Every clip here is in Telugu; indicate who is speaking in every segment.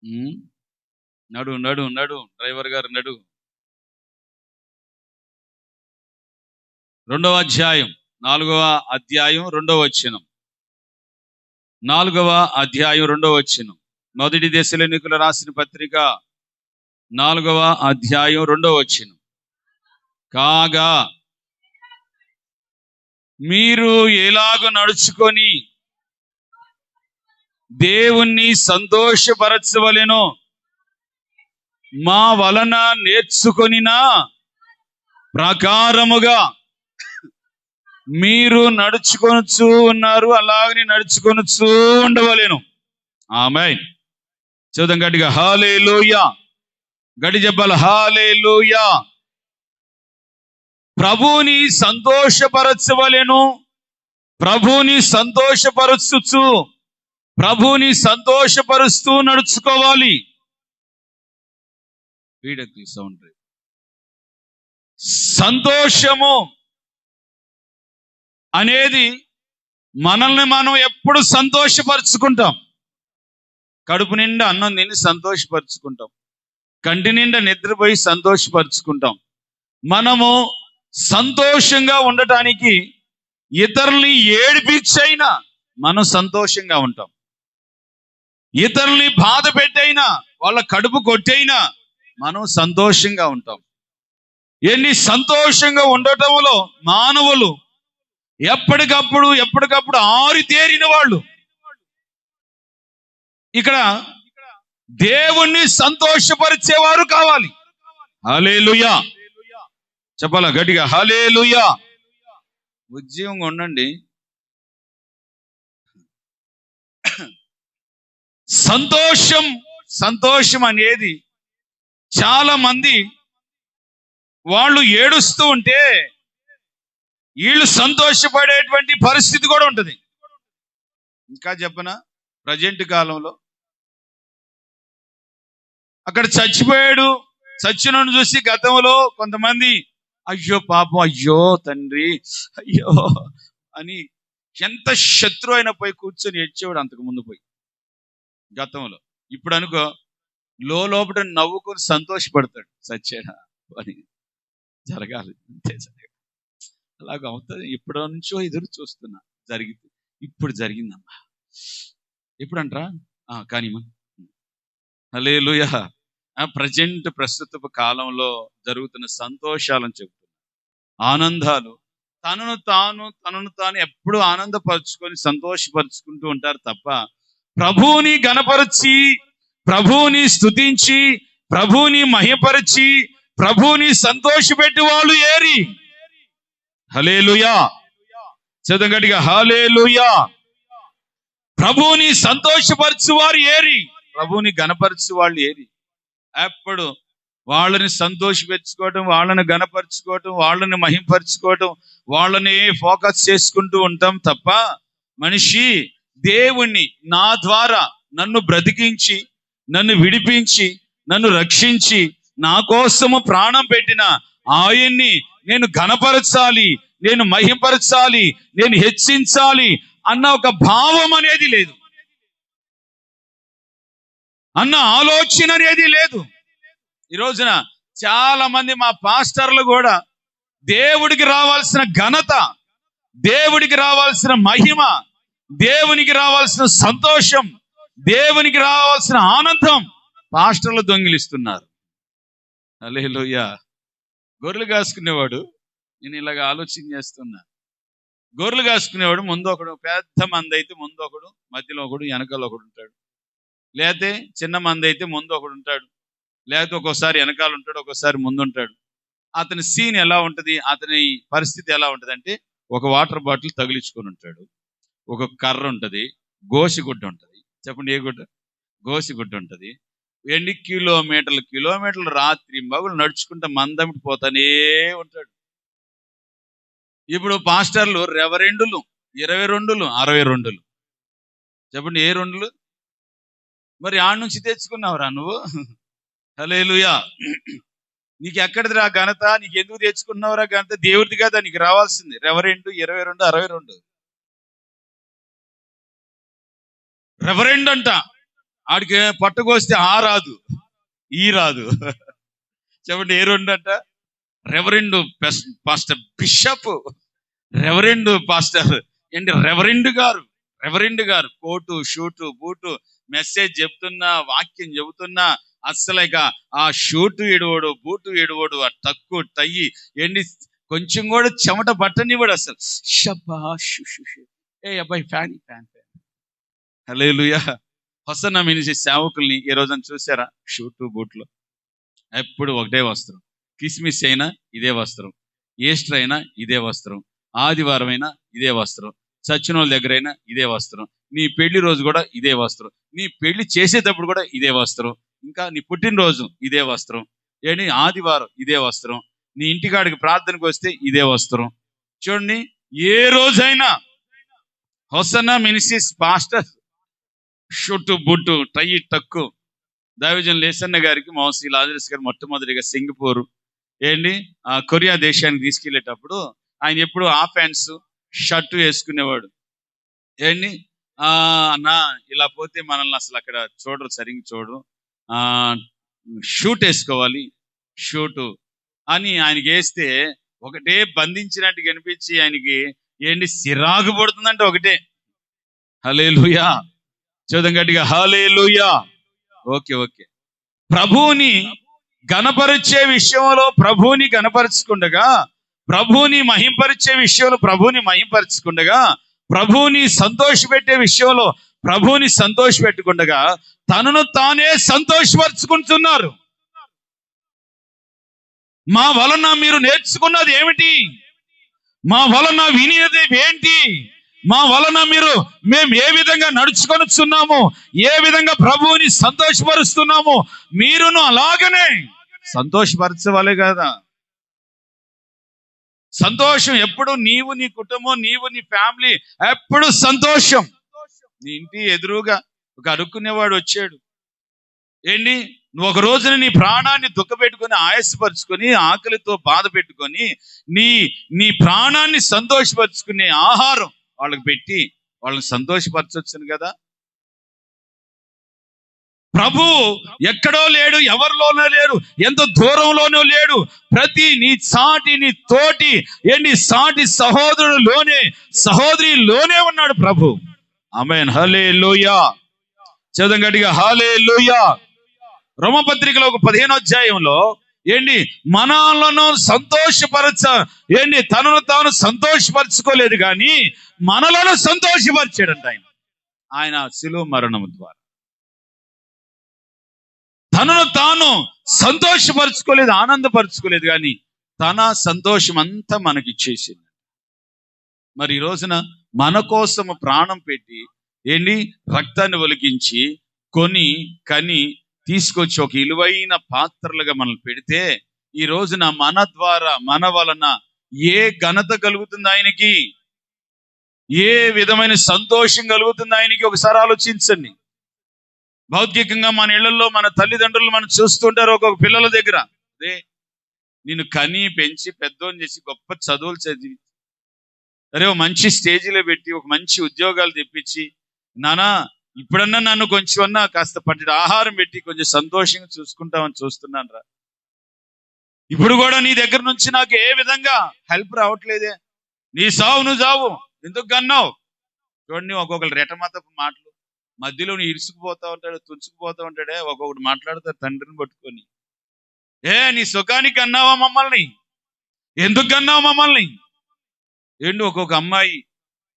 Speaker 1: ఉమ్, నడు నడు నడు డ్రైవర్ గారు నడు. 2వ అధ్యాయం 4వ అధ్యాయం 2వ వచనం. 4వ అధ్యాయం 2వ వచనం. మొదటి దశలోనికులు రాసిన పత్రిక 4వ అధ్యాయం 2వ వచనం. కాగా మీరు ఎలాగ నడుచుకొని దేవుణ్ణి సంతోషపరచవలెనో మా వలన నేర్చుకొనిన ప్రకారముగా మీరు నడుచుకొనుచూ ఉన్నారు, అలాగని నడుచుకొనుచూ ఉండవలెను. ఆమేన్. చూద్దాం గట్టిగా హల్లెలూయా. గట్టి చెప్పాలి హల్లెలూయా. ప్రభువుని సంతోషపరచవలెను, ప్రభువుని సంతోషపరచుచు ప్రభువుని సంతోషపరుస్తూ నడుచుకోవాలి. సౌండ్. సంతోషము అనేది మనల్ని మనం ఎప్పుడు సంతోషపరుచుకుంటాం. కడుపు నిండా అన్నం తిని సంతోషపరుచుకుంటాం, కంటి నిండా నిద్రపోయి సంతోషపరుచుకుంటాం. మనము సంతోషంగా ఉండటానికి ఇతరుల్ని ఏడిపించైనా మనం సంతోషంగా ఉంటాం. ఇతరుల్ని బాధ పెట్టైనా, వాళ్ళ కడుపు కొట్టైనా మనం సంతోషంగా ఉంటాం. ఎన్ని సంతోషంగా ఉండటంలో మానవులు ఎప్పటికప్పుడు ఆరితేరిన వాళ్ళు. ఇక్కడ దేవుణ్ణి సంతోషపరిచేవారు కావాలి. హల్లెలూయా చెప్పాలా గట్టిగా హల్లెలూయా. ఉద్యోగంగా ఉండండి. సంతోషం అనేది చాలా మంది వాళ్ళు ఏడుస్తూ ఉంటే వీళ్ళు సంతోషపడేటువంటి పరిస్థితి కూడా ఉంటుంది. ఇంకా చెప్పనా, ప్రజెంట్ కాలంలో అక్కడ చచ్చినోడు చూసి గతంలో కొంతమంది అయ్యో పాపం, అయ్యో తండ్రి, అయ్యో అని ఎంత శత్రు అయినా పోయి కూర్చొని ఏడ్చేవాడు అంతకు ముందు పోయి గతంలో. ఇప్పుడు అనుకో లోపల నవ్వుకొని సంతోషపడతాడు, చచ్చాడా అని. జరగాలి అంతే, జరగాలి. అలాగ అవుతుంది. ఎప్పుడో నుంచో ఎదురు చూస్తున్నా, జరిగింది, ఇప్పుడు జరిగిందమ్మా. ఎప్పుడంటరా కానీ హల్లెలూయా. ప్రస్తుత కాలంలో జరుగుతున్న సంతోషాలను చెబుతున్నా, ఆనందాలు. తనను తాను ఎప్పుడు ఆనందపరుచుకొని సంతోషపరుచుకుంటూ ఉంటారు తప్ప ప్రభువుని గణపరిచి, ప్రభువుని స్తుతించి, ప్రభువుని మహిమపరిచి, ప్రభువుని సంతోషపెట్టి వాళ్ళు ఏరి. హల్లెలూయా చదువు గట్టిగా హల్లెలూయా. ప్రభువుని సంతోషపరచు వారు ఏరి, ప్రభువుని గణపరచు వాళ్ళు ఏరి. ఎప్పుడు వాళ్ళని సంతోషపెట్టుకోవటం, వాళ్ళని గణపరుచుకోవటం, వాళ్ళని మహింపరుచుకోవటం, వాళ్ళని ఫోకస్ చేసుకుంటూ ఉంటాం తప్ప మనిషి దేవుణ్ణి నా ద్వారా నన్ను బ్రతికించి, నన్ను విడిపించి, నన్ను రక్షించి, నా కోసము ప్రాణం పెట్టిన ఆయన్ని నేను ఘనపరచాలి, నేను మహింపరచాలి, నేను హెచ్చించాలి అన్న ఒక భావం అనేది లేదు, అన్న ఆలోచన అనేది లేదు. ఈ రోజున చాలా మంది మా పాస్టర్లు కూడా దేవుడికి రావాల్సిన ఘనత, దేవుడికి రావాల్సిన మహిమ, దేవునికి రావాల్సిన సంతోషం, దేవునికి రావాల్సిన ఆనందం పాస్టర్లు దొంగిలిస్తున్నారు. హల్లెలూయా. గొర్రెలు కాసుకునేవాడు, నేను ఇలాగ ఆలోచన చేస్తున్నా, గొర్రెలు కాసుకునేవాడు ముందు ఒకడు, పెద్ద మంది అయితే ముందు ఒకడు, మధ్యలో ఒకడు, వెనకాల ఒకడు ఉంటాడు. లేకపోతే చిన్న మంది అయితే ముందు ఒకడు ఉంటాడు, లేకపోతే ఒక్కోసారి వెనకాల ఉంటాడు, ఒక్కోసారి ముందు ఉంటాడు. అతని సీన్ ఎలా ఉంటుంది, అతని పరిస్థితి ఎలా ఉంటుంది అంటే, ఒక వాటర్ బాటిల్ తగిలించుకొని ఉంటాడు, ఒక కర్ర ఉంటుంది, గోసిగుడ్డ ఉంటుంది. చెప్పండి, ఏ గుడ్డ? గోసిగుడ్డ ఉంటుంది. ఎన్ని కిలోమీటర్లు రాత్రి మగులు నడుచుకుంటే మందమిటి పోతానే ఉంటాడు. ఇప్పుడు పాస్టర్లు రెవరెండులు 22, 62. చెప్పండి, ఏ రెండులు? మరి ఆడ నుంచి తెచ్చుకున్నావురా నువ్వు? హల్లెలూయా. నీకు ఎక్కడిది రా ఘనత? నీకు ఎందుకు తెచ్చుకున్నావురా ఘనత? దేవుడిది కదా నీకు రావాల్సింది. రెవరెండు 22, 62. రెవరెండ్ అంట, ఆడికి పట్టుకొస్తే ఆ రాదు, ఈ రాదు. చెప్పండి ఏ రెండు అంట? Reverend pastor bishop, reverend pastor ఏంటి, రెవరెండ్ గారు కోటు షూటు బూటు మెసేజ్ చెప్తున్నా, వాక్యం చెబుతున్నా, అస్సలు ఇక ఆ షూటు ఎడువడు, బూటు ఎడువడు, ఆ టక్కు టయ్యి ఏంటి కొంచెం కూడా చెమట పట్టనివ్వడు అసలు. షబ్బా ఏ అబ్బాయి ఫ్యాన్ ఫ్యాన్ ఫ్యాన్. హల్లెలూయా. హోసన్నా మినిస్ట్రీ సేవకుల్ని ఈ రోజున చూసారా? షూటు బూట్లో ఎప్పుడు ఒకటే వస్త్రం. కిస్మిస్ అయినా ఇదే వస్త్రం, ఈస్టర్ అయినా ఇదే వస్త్రం, ఆదివారం అయినా ఇదే వస్త్రం, చచ్చిన వాళ్ళ దగ్గర అయినా ఇదే వస్త్రం, నీ పెళ్లి రోజు కూడా ఇదే వస్త్రం, నీ పెళ్లి చేసేటప్పుడు కూడా ఇదే వస్త్రం, ఇంకా నీ పుట్టినరోజు ఇదే వస్త్రం, ఏంటి ఆదివారం ఇదే వస్త్రం, నీ ఇంటికాడికి ప్రార్థనకు వస్తే ఇదే వస్త్రం. చూడండి, ఏ రోజైనా హోసన్నా మినిస్ట్రీస్ పాస్టర్ షుట్టు బుట్టు టై టక్కు. దైవజన్ లేసన్న గారికి మౌసి లాజరస్ గారు మొట్టమొదటిగా సింగపూర్ కొరియా దేశానికి తీసుకెళ్లేటప్పుడు ఆయన ఎప్పుడు హాఫ్ హ్యాండ్స్ షర్టు వేసుకునేవాడు. అన్నా ఇలా పోతే మనల్ని అసలు అక్కడ చూడరు, సరిగ్గా చూడరు, షూట్ వేసుకోవాలి షూటు అని ఆయనకి వేస్తే ఒకటే బంధించినట్టు కనిపించి ఆయనకి సిరాగు పడుతుందంటే ఒకటే. హల్లెలూయా. చూద్దాం గట్టిగా, హల్లెలూయా. ఓకే. ప్రభువుని గణపరిచే విషయంలో ప్రభువుని గణపరచుకుండగా, ప్రభువుని మహింపరిచే విషయంలో ప్రభువుని మహింపరచుకుండగా, ప్రభువుని సంతోషపెట్టే విషయంలో ప్రభువుని సంతోషపెట్టుకుండగా తనను తానే సంతోషపరుచుకుంటున్నారు. మా వలన మీరు నేర్చుకున్నది ఏమిటి? మా వలన వినేది ఏంటి? మా వలన మేము ఏ విధంగా నడుచుకొనుచున్నాము, ఏ విధంగా ప్రభువుని సంతోషపరుస్తున్నాము, మీరును అలాగనే సంతోషపరచవాలే కదా. సంతోషం ఎప్పుడు నీవు, నీ కుటుంబం, నీవు, నీ ఫ్యామిలీ ఎప్పుడు సంతోషం. నీ ఇంటి ఎదురుగా ఒక అడుక్కునేవాడు వచ్చాడు, నువ్వు ఒక రోజున నీ ప్రాణాన్ని దుఃఖపెట్టుకొని, ఆయాసపరుచుకొని, ఆకలితో బాధ పెట్టుకొని నీ ప్రాణాన్ని సంతోషపరుచుకునే ఆహారం వాళ్ళకి పెట్టి వాళ్ళని సంతోషపరచొచ్చును కదా. ప్రభు ఎక్కడో లేడు, ఎవరిలోనో లేడు, ఎంత దూరంలోనూ లేడు. ప్రతి నీ తోటి సాటి సహోదరిలోనే ఉన్నాడు ప్రభు. ఆమేన్. హల్లెలూయా. చదవం గట్టిగా, హల్లెలూయా. రోమపత్రికలో 15వ అధ్యాయంలో మనలను తనను తాను సంతోషపరచుకోలేదు కానీ మనలను సంతోషపరిచాడంట ఆయన శిలువ మరణము ద్వారా. తనను తాను సంతోషపరచుకోలేదు, ఆనందపరచుకోలేదు, కానీ తన సంతోషం అంతా మనకిచ్చేసింది. మరి ఈ రోజున మన కోసము ప్రాణం పెట్టి రక్తాన్ని ఒలికించి కని తీసుకొచ్చి ఒక విలువైన పాత్రలుగా మనల్ని పెడితే ఈ రోజున మన ద్వారా, మన వలన ఏ ఘనత కలుగుతుంది ఆయనకి, ఏ విధమైన సంతోషం కలుగుతుంది ఆయనకి ఒకసారి ఆలోచించండి. భౌతికంగా మన ఇళ్లలో మన తల్లిదండ్రులు మనం చూస్తుంటారు. ఒక్కొక్క పిల్లల దగ్గర నిన్ను కని పెంచి పెద్దోని చేసి గొప్ప చదువులు చదివి ఒక మంచి స్టేజీలో పెట్టి ఒక మంచి ఉద్యోగాలు తెప్పించి, నానా ఇప్పుడన్నా నన్ను కొంచెమన్నా కాస్త పట్టి ఆహారం పెట్టి కొంచెం సంతోషంగా చూసుకుంటామని చూస్తున్నాను రా. ఇప్పుడు కూడా నీ దగ్గర నుంచి నాకు ఏ విధంగా హెల్ప్ రావట్లేదే. నీ సావు నువ్వు చావు, ఎందుకు కన్నావు? చూడండి, ఒక్కొక్కరు రెటమతపు మాటలు, మధ్యలో నువ్వు ఇరుసుకుపోతా ఉంటాడు, తుంచుకుపోతా ఉంటాడే. ఒక్కొక్కటి మాట్లాడతారు తండ్రిని పట్టుకొని, నీ సుఖానికి అన్నావా మమ్మల్ని? ఎందుకు అన్నావు మమ్మల్ని? ఒక్కొక్క అమ్మాయి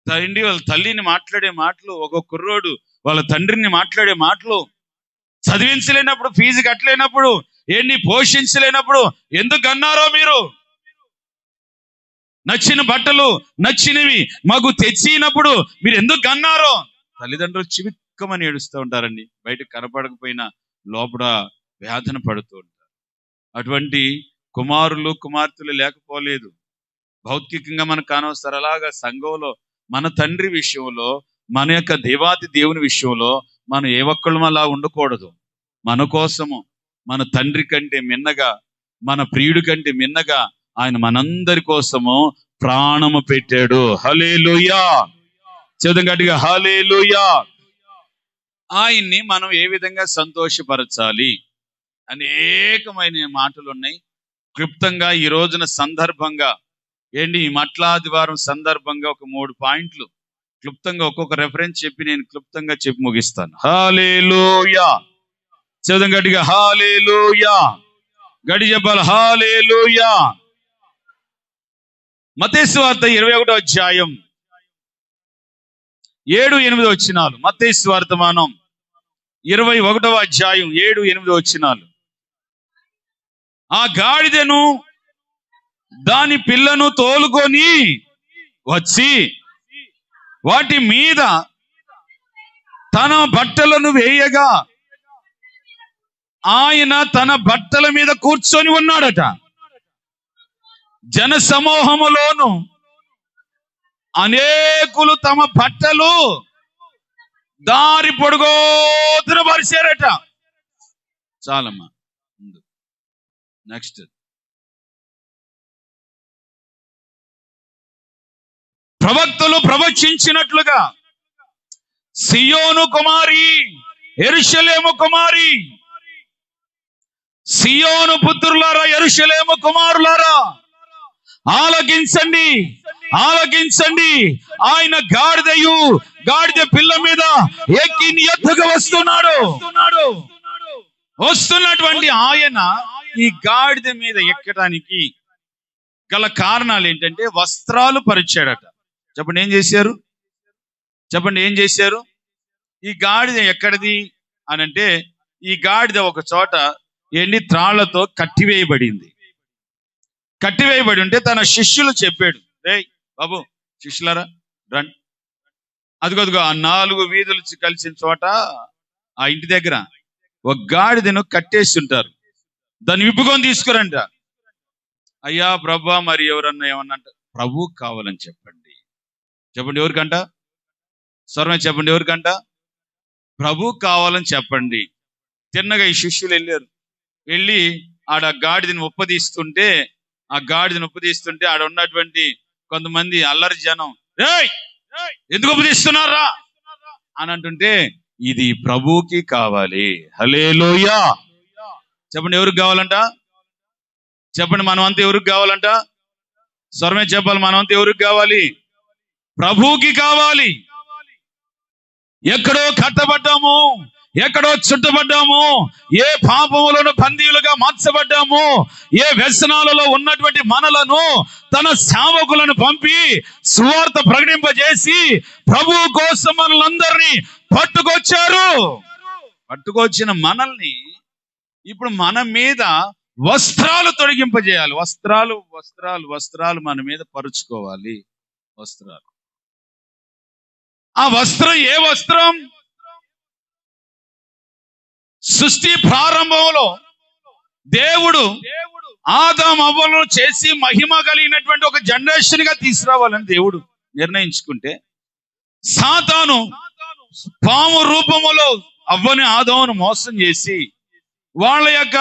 Speaker 1: వాళ్ళ తల్లిని మాట్లాడే మాటలు, ఒక్కొక్క కుర్రోడు వాళ్ళ తండ్రిని మాట్లాడే మాటలు, చదివించలేనప్పుడు, ఫీజు కట్టలేనప్పుడు, పోషించలేనప్పుడు ఎందుకు అన్నారో మీరు? నచ్చిన బట్టలు నచ్చినవి మాకు తెచ్చినప్పుడు మీరు ఎందుకు అన్నారో? తల్లిదండ్రులు చివిక్కమని ఏడుస్తూ ఉంటారండి. బయటకు కనపడకపోయినా లోపల వేదన పడుతూ ఉంటారు. అటువంటి కుమారులు కుమార్తెలు లేకపోలేదు. భౌతికంగా మనకు కానవస్తారు. అలాగా సంఘంలో మన తండ్రి విషయంలో, మన యొక్క దేవాతి దేవుని విషయంలో మనం ఏ ఒక్కళ్ళం అలా ఉండకూడదు. మన కోసము మన తండ్రి కంటే మిన్నగా, మన ప్రియుడి కంటే మిన్నగా ఆయన మనందరి కోసము ప్రాణము పెట్టాడు. హల్లెలూయా. చదువు గట్టిగా, హల్లెలూయా. ఆయన్ని మనం ఏ విధంగా సంతోషపరచాలి? అనేకమైన మాటలు ఉన్నాయి. క్లుప్తంగా ఈ రోజున సందర్భంగా ఈ మట్లాదివారం సందర్భంగా ఒక 3 పాయింట్లు క్లుప్తంగా ఒక్కొక్క రెఫరెన్స్ చెప్పి నేను క్లుప్తంగా చెప్పి ముగిస్తాను. హల్లెలూయా. చదువు గట్టిగా హల్లెలూయా. గడి చెప్పాలి హల్లెలూయా. మత్తయి సువార్త 21వ అధ్యాయం 7-8 వచనాలు. మత్తయి సువార్తమానం 21వ అధ్యాయం 7-8 వచనాలు. ఆ గాడిదను దాని పిల్లను తోలుకొని వచ్చి వాటి మీద తన బట్టలను వేయగా ఆయన తన బట్టల మీద కూర్చొని ఉన్నాడట. జన సమూహములోను అనేకులు తమ బట్టలు దారి పొడుగోతున పరిచారట. చాలమ్మా, నెక్స్ట్. ప్రవక్తలు ప్రవచించినట్లుగా సియోను కుమారి, యెరూషలేము కుమారి, సియోను పుత్రులారా, యెరూషలేము కుమారులారా, ఆలకించండి, ఆలకించండి. ఆయన గాడిద పిల్ల మీద ఎక్కి నీ యొద్దకు వస్తున్నటువంటి ఆయన ఈ గాడిద మీద ఎక్కడానికి గల కారణాలు ఏంటంటే వస్త్రాలు పరిచాడట. చెప్పండి ఏం చేశారు? చెప్పండి ఏం చేశారు? ఈ గాడిద ఎక్కడిది అని అంటే, ఈ గాడిద ఒక చోట త్రాళ్లతో కట్టివేయబడింది. కట్టివేయబడి ఉంటే తన శిష్యులు చెప్పాడు, రేయ్ బాబు శిష్యులారా రండి, అదిగో ఆ 4 వీధులు కలిసిన చోట ఆ ఇంటి దగ్గర ఒక గాడిదను కట్టేసి ఉంటారు, దాన్ని విప్పుకొని తీసుకురంట. అయ్యా ప్రభా, మరి ఎవరన్నా ఏమన్నా అంట, ప్రభు కావాలని చెప్పండి. చెప్పండి ఎవరికంట? స్వరమే చెప్పండి ఎవరికంట? ప్రభు కావాలని చెప్పండి. తిన్నగా ఈ శిష్యులు వెళ్ళి ఆడ గాడిదని ఉప్పదీస్తుంటే ఆడ ఉన్నటువంటి కొంతమంది అల్లరి జనం, రేయ్ ఎందుకు ఉపదిస్తున్నారా అని అంటుంటే, ఇది ప్రభువుకి కావాలి. హల్లెలూయా. చెప్పండి ఎవరికి కావాలంట? చెప్పండి మనమంతా ఎవరికి కావాలంట? స్వరమే చెప్పాలి, మనమంతా ఎవరికి కావాలి? ప్రభువుకి కావాలి. ఎక్కడో కట్టబడ్డాము, ఎక్కడో చుట్టబడ్డాము, ఏ పాపములను బందీలుగా మార్చబడ్డాము, ఏ వ్యసనాలలో ఉన్నటువంటి మనలను తన సేవకులను పంపి సువార్త ప్రకటింపజేసి ప్రభువు కోసం మనలందరినీ పట్టుకొచ్చిన మనల్ని ఇప్పుడు మన మీద వస్త్రాలు తొడిగింపజేయాలి. వస్త్రాలు మన మీద పరుచుకోవాలి. వస్త్రాలు. ఆ వస్త్రం ఏ వస్త్రం? సృష్టి ప్రారంభంలో దేవుడు ఆదాము అవ్వలను చేసి మహిమ కలిగినటువంటి ఒక జనరేషన్ గా తీసుకురావాలని దేవుడు నిర్ణయించుకుంటే, సాతాను పాము రూపములో అవ్వని ఆదామును మోసం చేసి వాళ్ళ యొక్క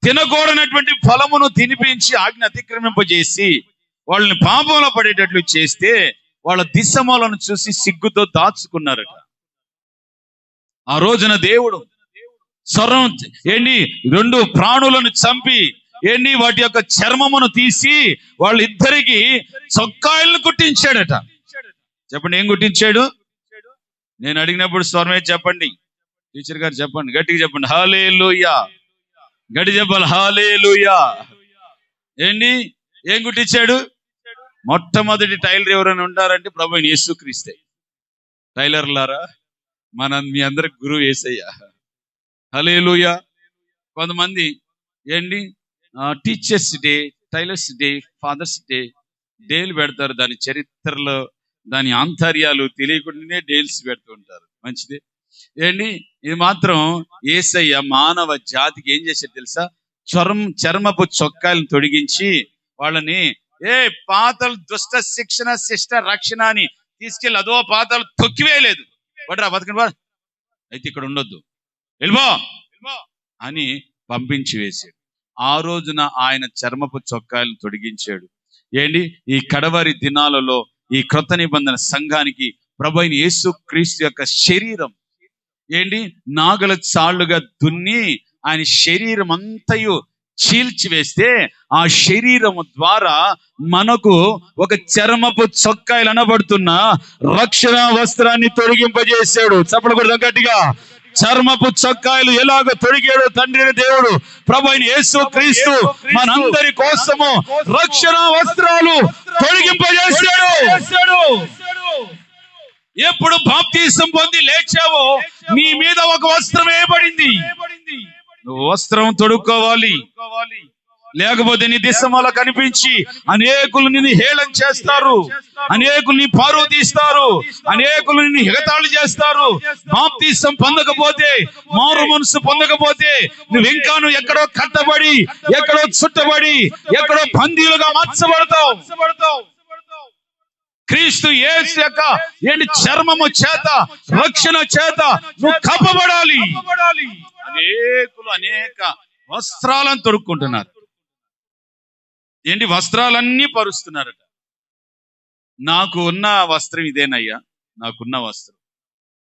Speaker 1: తినకూడనటువంటి ఫలమును తినిపించి ఆజ్ఞ అతిక్రమింపజేసి వాళ్ళని పాపంలో పడేటట్లు చేస్తే వాళ్ళ దిశమూలను చూసి సిగ్గుతో దాచుకున్నారట. ఆ రోజున దేవుడు స్వరం 2 ప్రాణులను చంపి వాటి యొక్క చర్మమును తీసి వాళ్ళిద్దరికి చొక్కాయలను కుట్టించాడట. చెప్పండి ఏం కుట్టించాడు? నేను అడిగినప్పుడు స్వరమే చెప్పండి, టీచర్ గారు చెప్పండి, గట్టిగా చెప్పండి హల్లెలూయా. గట్టి చెప్పాలి హల్లెలూయా. ఏం కుట్టించాడు? మొట్టమొదటి టైలర్ ఎవరైనా ఉంటారంటే ప్రభువైన యేసుక్రీస్తే. టైలర్లారా, మీ అందరికి గురువు యేసయ్య. హల్లెలూయా. కొంతమంది teachers day, tailors day, fathers డేలు పెడతారు. దాని చరిత్రలో దాని ఆంతర్యాలు తెలియకుండానే డేల్స్ పెడుతూ ఉంటారు. మంచిదే. ఇది మాత్రం యేసయ్య మానవ జాతికి ఏం చేశాడు తెలుసా? చర్మపు చొక్కాలను తొడిగించి వాళ్ళని పాతలు దుష్ట శిక్షణ శిష్ట రక్షణ అని తీసుకెళ్ళి అదో పాతలు తొక్కివేయలేదు. పడరా బతకండి, అయితే ఇక్కడ ఉండొద్దు, వెళ్ళిపో అని పంపించి వేసాడు. ఆ రోజున ఆయన చర్మపు చొక్కాలను తొడిగించాడు. ఈ కడవరి దినాలలో ఈ క్రొత్త నిబంధన సంఘానికి ప్రభువైన యేసుక్రీస్తు యొక్క శరీరం ఏంటి నాగల చాళ్ళుగా దున్ని ఆయన శరీరం అంతయు చీల్చివేస్తే ఆ శరీరము ద్వారా మనకు ఒక చర్మపు చొక్కాయలు అనబడుతున్న రక్షణ వస్త్రాన్ని తొలగింపజేశాడు. చప్పలు కూడా గట్టిగా. చర్మపు చొక్కాయలు ఎలాగ తొడిగాడు తండ్రి దేవుడు ప్రభు అయిన యేసు క్రీస్తు మనందరి కోసము రక్షణ వస్త్రాలు తొలగింపజేశాడు. ఎప్పుడు బాప్తిసం పొంది లేచావో నీ మీద ఒక వస్త్రం వేయబడింది. నువ్వు వస్త్రం తొడుక్కోవాలి, లేకపోతే నీ దిశమల కనిపించి అనేకులు నిన్ను హేళన చేస్తారు, అనేకులు నీ పరువు తీస్తారు, అనేకులు నిన్ను ఎగతాళి చేస్తారు. బాప్తిసం పొందకపోతే, మారు మనసు పొందకపోతే నువ్వు ఎక్కడో కట్టబడి, ఎక్కడో చుట్టబడి, ఎక్కడో బందీలుగా మార్చబడతావు. క్రీస్తు యేసు యొక్క చర్మము చేత, రక్షణ చేత నువ్వు కప్పబడాలి. అనేకులు అనేక వస్త్రాలను తొడుక్కుంటున్నారు. వస్త్రాలన్నీ పరుస్తున్నారట. నాకు ఉన్న వస్త్రం ఇదేనయ్యా, నాకున్న వస్త్రం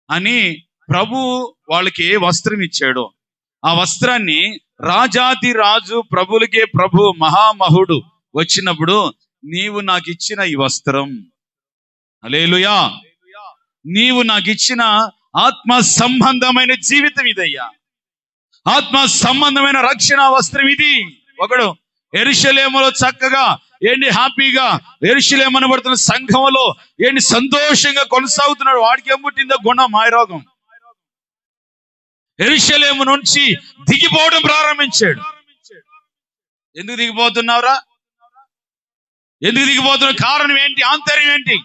Speaker 1: అని ప్రభు వాళ్ళకి ఏ వస్త్రం ఇచ్చాడో ఆ వస్త్రాన్ని రాజాది రాజు, ప్రభులకే ప్రభు, మహామహుడు వచ్చినప్పుడు నీవు నాకు ఇచ్చిన ఈ వస్త్రం, హల్లెలూయా, నీవు నాకు ఇచ్చిన ఆత్మ సంబంధమైన జీవితం ఇదయ్యా, ఆత్మ సంబంధమైన రక్షణ వస్త్రం ఇది. ఒకడు యెరూషలేములో చక్కగా హ్యాపీగా యెరూషలేము అనబడుతున్న సంఘములో సంతోషంగా కొనసాగుతున్నాడు. వాడికి ఏం పుట్టిందో గుణం, మాయరోగం. యెరూషలేము నుంచి దిగిపోవడం ప్రారంభించాడు. ఎందుకు దిగిపోతున్నావురా? ఎందుకు దిగిపోతున్నావు? కారణం ఏంటి? ఆంతర్యం ఏంటి?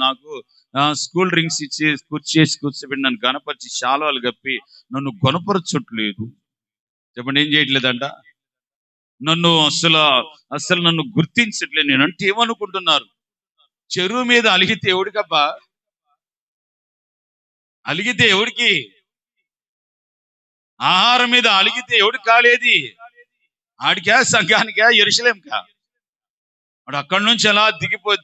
Speaker 1: నాకు స్కూల్ డ్రింక్స్ ఇచ్చి కూర్చోబెట్టి నన్ను గణపరిచి శాలువాలు కప్పి నన్ను గొనపరచట్లేదు. చెప్పండి, ఏం చేయట్లేదంట? నన్ను అసలు నన్ను గుర్తించట్లేదు. నేనంటే ఏమనుకుంటున్నారు? చెరువు మీద అలిగితే ఎవడికబ్బా? అలిగితే ఎవడికి? ఆహారం మీద అలిగితే ఎవడికి కాలేది? ఆడికా, సంఘానికా, యెరూషలేముకా? వాడు అక్కడి నుంచి అలా దిగిపోయి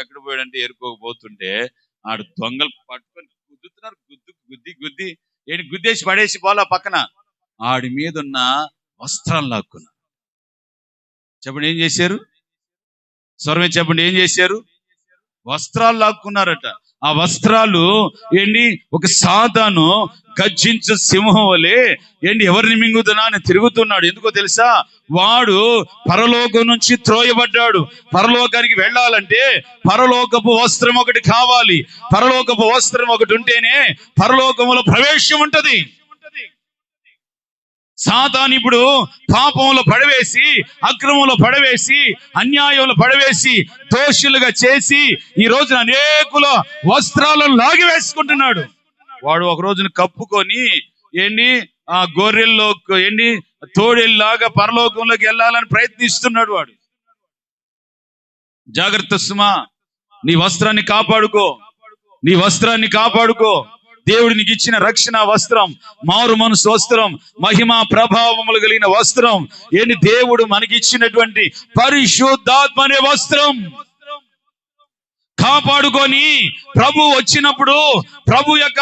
Speaker 1: ఎక్కడ పోయాడంటే ఏరుకోకపోతుంటే ఆడు దొంగలు పట్టుకొని గుద్దుతున్నారు. గుద్ది గుద్దేసి పడేసి పోలా పక్కన ఆడి మీద ఉన్న వస్త్రాలు లాక్కున్నారు. చెప్పండి, ఏం చేశారు? స్వరమే చెప్పండి, ఏం చేశారు? వస్త్రాలు లాక్కున్నారట. ఆ వస్త్రాలు ఒక సాతాను గర్జించు సింహం వలె ఎవరిని మింగుతున్నా అని తిరుగుతున్నాడు. ఎందుకో తెలుసా? వాడు పరలోకం నుంచి త్రోయబడ్డాడు. పరలోకానికి వెళ్ళాలంటే పరలోకపు వస్త్రం ఒకటి కావాలి. పరలోకపు వస్త్రం ఒకటి ఉంటేనే పరలోకములో ప్రవేశం ఉంటది. సాతాను ఇప్పుడు పాపంలో పడవేసి, అక్రమంలో పడవేసి, అన్యాయంలో పడవేసి, దోషులుగా చేసి ఈ రోజున అనేకుల వస్త్రాలను లాగి వేసుకుంటున్నాడు. వాడు ఒక రోజున కప్పుకొని ఆ గొర్రెల్లో తోడేళ్ళలాగా పరలోకంలోకి వెళ్ళాలని ప్రయత్నిస్తున్నాడు. వాడు జాగ్రత్త సుమా, నీ వస్త్రాన్ని కాపాడుకో, నీ వస్త్రాన్ని కాపాడుకో. దేవుడు నీకు ఇచ్చిన రక్షణ వస్త్రం, మారు మనసు వస్త్రం, మహిమా ప్రభావములు కలిగిన వస్త్రం, దేవుడు మనకి ఇచ్చినటువంటి పరిశుద్ధాత్మ అనే వస్త్రం కాపాడుకొని ప్రభు వచ్చినప్పుడు, ప్రభు యొక్క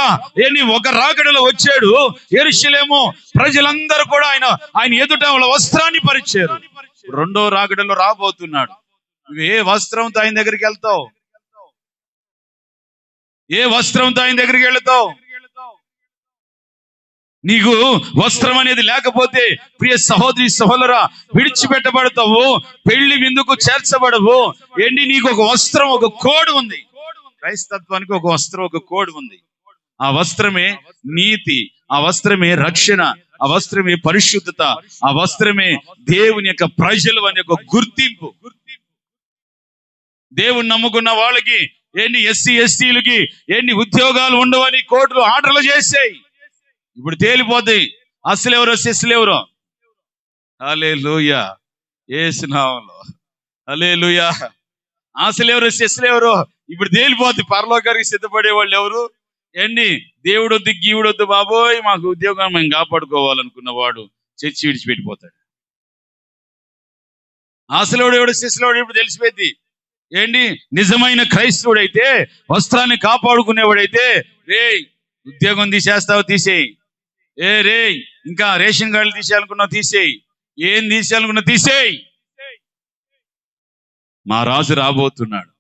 Speaker 1: ఒక రాకడలో వచ్చాడు. యెరూషలేము ప్రజలందరూ కూడా ఆయన ఎదుట వస్త్రాన్ని పరిచారు. రెండో రాకడలో రాబోతున్నాడు. నువ్వు ఏ వస్త్రంతో ఆయన దగ్గరికి వెళ్తావు? ఏ వస్త్రంతో ఆయన దగ్గరికి వెళ్తావు? నీకు వస్త్రం అనేది లేకపోతే ప్రియ సహోదరి సహోదరా విడిచిపెట్టబడతావు, పెళ్లి విందుకు చేర్చబడవు. నీకు ఒక వస్త్రం, ఒక కోడ్ ఉంది. క్రైస్తత్వానికి ఒక వస్త్రం, ఒక కోడ్ ఉంది. ఆ వస్త్రమే నీతి, ఆ వస్త్రమే రక్షణ, ఆ వస్త్రమే పరిశుద్ధత, ఆ వస్త్రమే దేవుని యొక్క ప్రజలు అనే ఒక గుర్తింపు. దేవుని నమ్ముకున్న వాళ్ళకి ఎస్సీ ఎస్టీలకి ఉద్యోగాలు ఉండవని కోర్టులు ఆర్డర్లు చేసాయి. ఇప్పుడు తేలిపోతాయి అసలు ఎవరో శిష్యులు ఎవరో. హల్లెలూయా, యేసు నామములో హల్లెలూయా. అసలు ఎవరో శిష్యులు ఎవరో ఇప్పుడు తేలిపోతాయి. పరలోకానికి సిద్ధపడే వాళ్ళు ఎవరు? దేవుడు వద్దు, గీవుడు వద్దు బాబోయ్, మాకు ఉద్యోగం మేము కాపాడుకోవాలనుకున్న వాడు చర్చి విడిచిపెట్టిపోతాడు. అసలు ఎవడు శిష్యులు ఇప్పుడు తెలిసిపోయింది. ఏంటి నిజమైన క్రైస్తవుడైతే, వస్త్రాన్ని కాపాడుకునేవాడైతే, రే ఉద్యోగం తీసేస్తావు తీసేయి, రే ఇంకా రేషన్ కార్డులు తీసేయాలనుకున్నావు తీసేయి, ఏం తీసేయాలనుకున్నావు తీసేయి. మా రాజు రాబోతున్నాడు,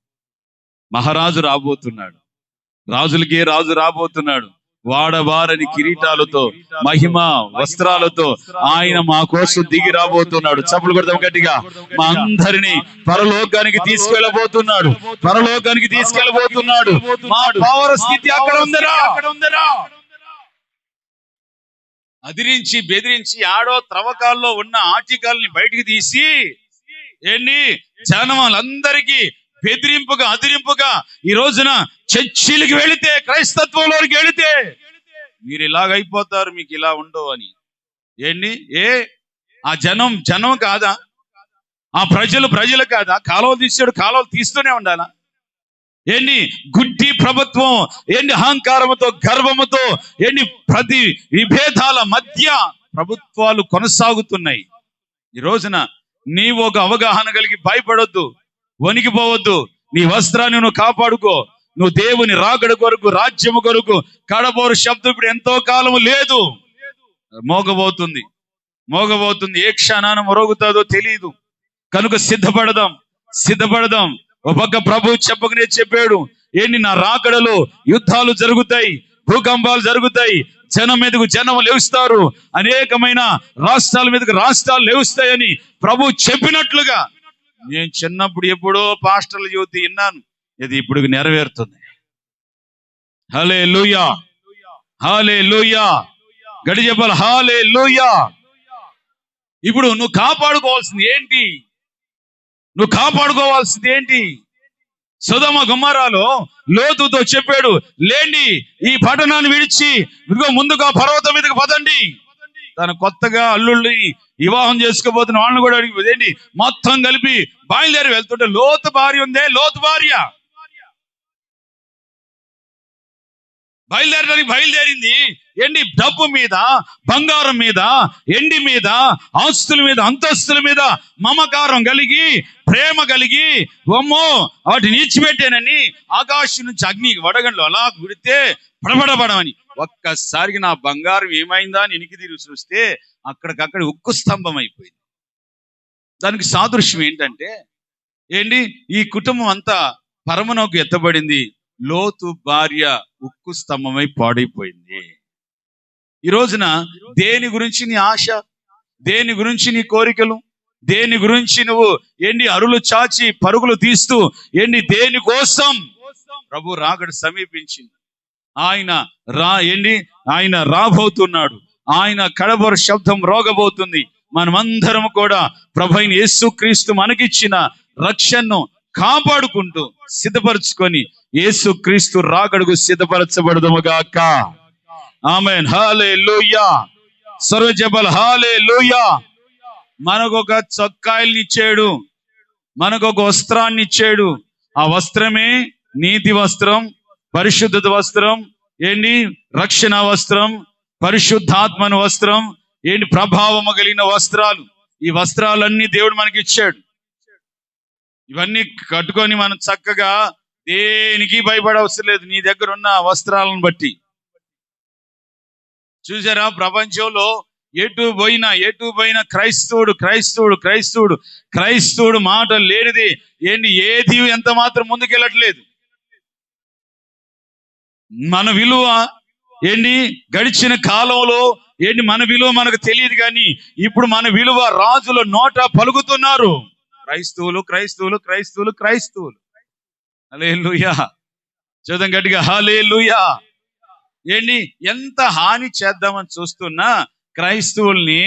Speaker 1: మహారాజు రాబోతున్నాడు, రాజులకి రాజు రాబోతున్నాడు. వాడవారని కిరీటాలతో, మహిమ వస్త్రాలతో ఆయన మా కోసం దిగి రాబోతున్నాడు. చప్పులు కొడతాం గట్టిగా. మా అందరినీ పరలోకానికి తీసుకెళ్ళబోతున్నాడు, పరలోకానికి తీసుకెళ్ళబోతున్నాడు. మా పౌర స్థితి అక్కడ ఉందరా. అదిరించి బెదిరించి ఆడో త్రవకాల్లో ఉన్న ఆర్టికల్ని బయటికి తీసి ఏంటి జనములందరికీ బెదిరింపుగా అదిరింపుగా ఈ రోజున చర్చిలకు వెళితే, క్రైస్తత్వంలోకి వెళితే మీరు ఇలాగైపోతారు, మీకు ఇలా ఉండవు అని. ఏంటి ఆ జనం కాదా? ఆ ప్రజలు కాదా? కాలువలు తీసాడు, కాలువలు తీస్తూనే ఉండాలా? ఏంటి గుడ్డి ప్రభుత్వం, ఏంటి అహంకారముతో గర్వముతో, ఏంటి ప్రతి విభేదాల మధ్య ప్రభుత్వాలు కొనసాగుతున్నాయి. ఈ రోజున నీవు ఒక అవగాహన కలిగి భయపడొద్దు, వణికిపోవద్దు. నీ వస్త్రాన్ని నువ్వు కాపాడుకో. నువ్వు దేవుని రాకడ కొరకు, రాజ్యము కొరకు. కడబోరు శబ్దం ఇప్పుడు ఎంతో కాలము లేదు, మోగబోతుంది. ఏ క్షణాన మొరుగుతుందో తెలియదు. కనుక సిద్ధపడదాం. ఒక పక్క ప్రభు చెప్పకనే చెప్పాడు, ఏంటి నా రాకడలో యుద్ధాలు జరుగుతాయి, భూకంపాలు జరుగుతాయి, జనం మీదకు జనం లేవుస్తారు, అనేకమైన రాష్ట్రాల మీదకు రాష్ట్రాలు లేవుస్తాయని ప్రభు చెప్పినట్లుగా నేను చిన్నప్పుడు ఎప్పుడో పాస్టర్ల జ్యోతి విన్నాను, ఇది ఇప్పుడు నెరవేరుతుంది. హల్లెలూయా, హల్లెలూయా. గడి చెప్పాలి హల్లెలూయా. ఇప్పుడు నువ్వు కాపాడుకోవాల్సింది ఏంటి? సొదొమ గొమొర్రాలో లోతుతో చెప్పాడు, లేండి ఈ పట్టణాన్ని విడిచి ఇదిగో ముందుగా పర్వతం మీదకి పదండి. తను కొత్తగా అల్లుళ్ళని వివాహం చేసుకోబోతున్న వాళ్ళని కూడా అడిగి ఏంటి మొత్తం కలిపి బయలుదేరి వెళ్తుంటే లోతు భార్య ఉందే, లోతు భార్య బయలుదేరింది. ఏంటి డబ్బు మీద, బంగారం మీద, ఎండి మీద, ఆస్తుల మీద, అంతస్తుల మీద మమకారం కలిగి, ప్రేమ కలిగి, అమ్మో వాటిని ఇచ్చిపెట్టానని ఆకాశం నుంచి అగ్ని వడగండ్లు అలా గుడితే పడబడబడమని ఒక్కసారికి నా బంగారం ఏమైందా అని ఎనికి తిరిగి చూస్తే అక్కడికక్కడ ఉక్కు స్తంభం అయిపోయింది. దానికి సాదృశ్యం ఏంటంటే ఏంటి ఈ కుటుంబం అంతా పరమనోకు ఎత్తబడింది. లోతు భార్య ఉక్కు స్తంభమై పాడైపోయింది. ఈ రోజున దేని గురించి నీ ఆశ, దేని గురించి నీ కోరికలు, దేని గురించి నువ్వు ఏంటి అరులు చాచి పరుగులు తీస్తూ దేని కోసం? ప్రభు రాకడ సమీపించింది. ఆయన రాబోతున్నాడు. ఆయన కడబోర శబ్దం రోగబోతుంది. మనమందరం కూడా ప్రభువైన యేసుక్రీస్తు మనకిచ్చిన రక్షణను కాపాడుకుంటూ సిద్ధపరచుకొని యేసుక్రీస్తు రాకడకు సిద్ధపరచబడదుముగాక. ఆమేన్, హల్లెలూయా. సర్వజబల్ హల్లెలూయా. మనకొక చొక్కాయిల్ని ఇచ్చాడు, మనకొక వస్త్రాన్ని ఇచ్చాడు. ఆ వస్త్రమే నీతి వస్త్రం, పరిశుద్ధత వస్త్రం, రక్షణ వస్త్రం, పరిశుద్ధాత్మను వస్త్రం, ప్రభావము కలిగిన వస్త్రాలు. ఈ వస్త్రాలన్నీ దేవుడు మనకి ఇచ్చాడు. ఇవన్నీ కట్టుకొని మనం చక్కగా దేనికి భయపడవసరం లేదు, నీ దగ్గర ఉన్న వస్త్రాలను బట్టి. చూసారా, ప్రపంచంలో ఎటు పోయినా క్రైస్తవుడు మాట లేనిది ఏది ఎంత మాత్రం ముందుకెళ్ళట్లేదు. మన విలువ గడిచిన కాలంలో మన విలువ మనకు తెలియదు, కానీ ఇప్పుడు మన విలువ రాజుల నోట పలుకుతున్నారు. క్రైస్తవులు. హల్లెలూయా. చూద్దాం గట్టిగా హల్లెలూయా. ఎంత హాని చేద్దామని చూస్తున్నా క్రైస్తవుల్ని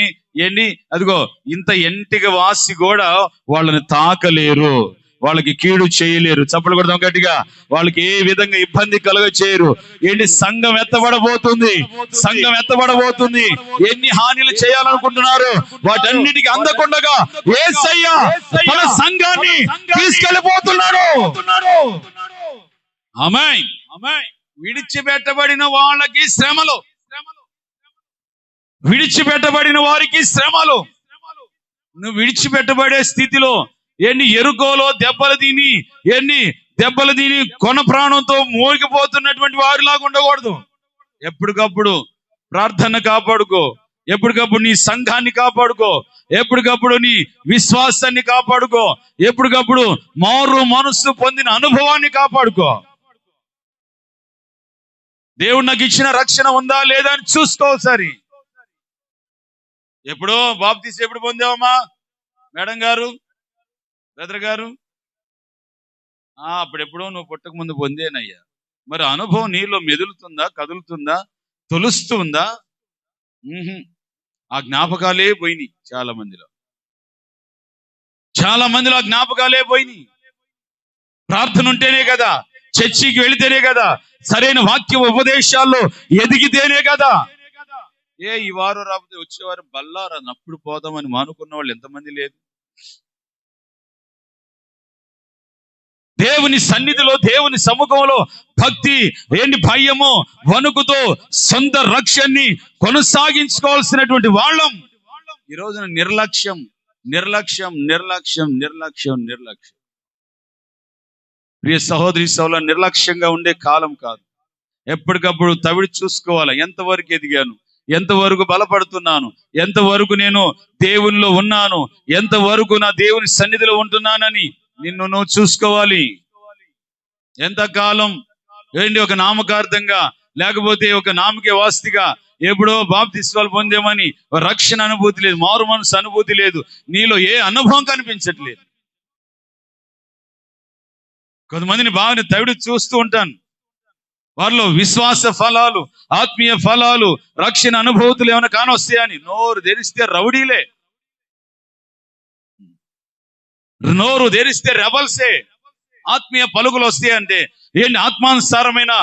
Speaker 1: అదిగో ఇంత ఎంటిక వాసి కూడా వాళ్ళని తాకలేరు, వాళ్ళకి కీడు చేయలేరు. చప్పలు కొడదాం గట్టిగా. వాళ్ళకి ఏ విధంగా ఇబ్బంది కలుగ చేయరు. సంఘం ఎత్తబడబోతుంది. ఎన్ని హానిలు చేయాలనుకుంటున్నారు వాటన్నిటికీ అందకుండగా యేసయ్య తన సంఘాన్ని తీసుకెళ్ళిపోతున్నాడు. ఆమేన్. విడిచిపెట్టబడిన వాళ్ళకి శ్రమలు, విడిచిపెట్టబడిన వారికి శ్రమలు. నువ్వు విడిచిపెట్టబడే స్థితిలో ఎరుకోలో దెబ్బలు తిని కొన ప్రాణంతో మోగిపోతున్నటువంటి వారిలాగా ఉండకూడదు. ఎప్పటికప్పుడు ప్రార్థన కాపాడుకో, ఎప్పటికప్పుడు నీ సంఘాన్ని కాపాడుకో, ఎప్పటికప్పుడు నీ విశ్వాసాన్ని కాపాడుకో, ఎప్పటికప్పుడు మారు మనస్సు పొందిన అనుభవాన్ని కాపాడుకో. దేవుడు నాకు ఇచ్చిన రక్షణ ఉందా లేదా అని చూసుకో ఒకసారి. ఎప్పుడో బాప్తీసం ఎప్పుడు పొందావమ్మా మేడం గారు, బ్రదర్ గారు? అప్పుడెప్పుడో నువ్వు పుట్టక ముందు పొందేనయ్యా. మరి అనుభవం నీలో మెదులుతుందా, కదులుతుందా, తొలుస్తుందా? ఆ జ్ఞాపకాలే పోయినాయి చాలా మందిలో ఆ జ్ఞాపకాలే పోయినాయి. ప్రార్థన ఉంటేనే కదా, చర్చికి వెళితేనే కదా, సరైన వాక్య ఉపదేశాల్లో ఎదిగితేనే కదా. ఈ వారం రాకపోతే వచ్చేవారు బల్లారా నప్పుడు పోదామని మానుకున్న వాళ్ళు ఎంతమంది లేదు. దేవుని సన్నిధిలో, దేవుని సముఖంలో భక్తి, భయము, వణుకుతో సొంత రక్షణని కొనసాగించుకోవాల్సినటువంటి వాళ్ళం ఈ రోజున నిర్లక్ష్యం. ప్రియ సహోదరి సోదరుల, నిర్లక్ష్యంగా ఉండే కాలం కాదు. ఎప్పటికప్పుడు తవిడి చూసుకోవాలి. ఎంతవరకు ఎదిగాను, ఎంతవరకు బలపడుతున్నాను, ఎంతవరకు నేను దేవునిలో ఉన్నాను, ఎంతవరకు నా దేవుని సన్నిధిలో ఉంటున్నానని నిన్ను నువ్వు చూసుకోవాలి. ఎంతకాలం ఒక నామకార్థంగా, లేకపోతే ఒక నామకే వాస్తిగా ఎప్పుడో బాప్తిస్మాలు పొందేమని రక్షణ అనుభూతి లేదు, మారు మనసు అనుభూతి లేదు, నీలో ఏ అనుభవం కనిపించట్లేదు. కొంతమందిని బాగా తవిడి చూస్తూ ఉంటాను. వారిలో విశ్వాస ఫలాలు, ఆత్మీయ ఫలాలు, రక్షణ అనుభూతులు ఏమైనా కానొస్తాయని నోరు తెరిస్తే రౌడీలే, నోరు తెరిస్తే రెబల్సే. ఆత్మీయ పలుకులు వస్తాయంటే ఆత్మానుసారమైన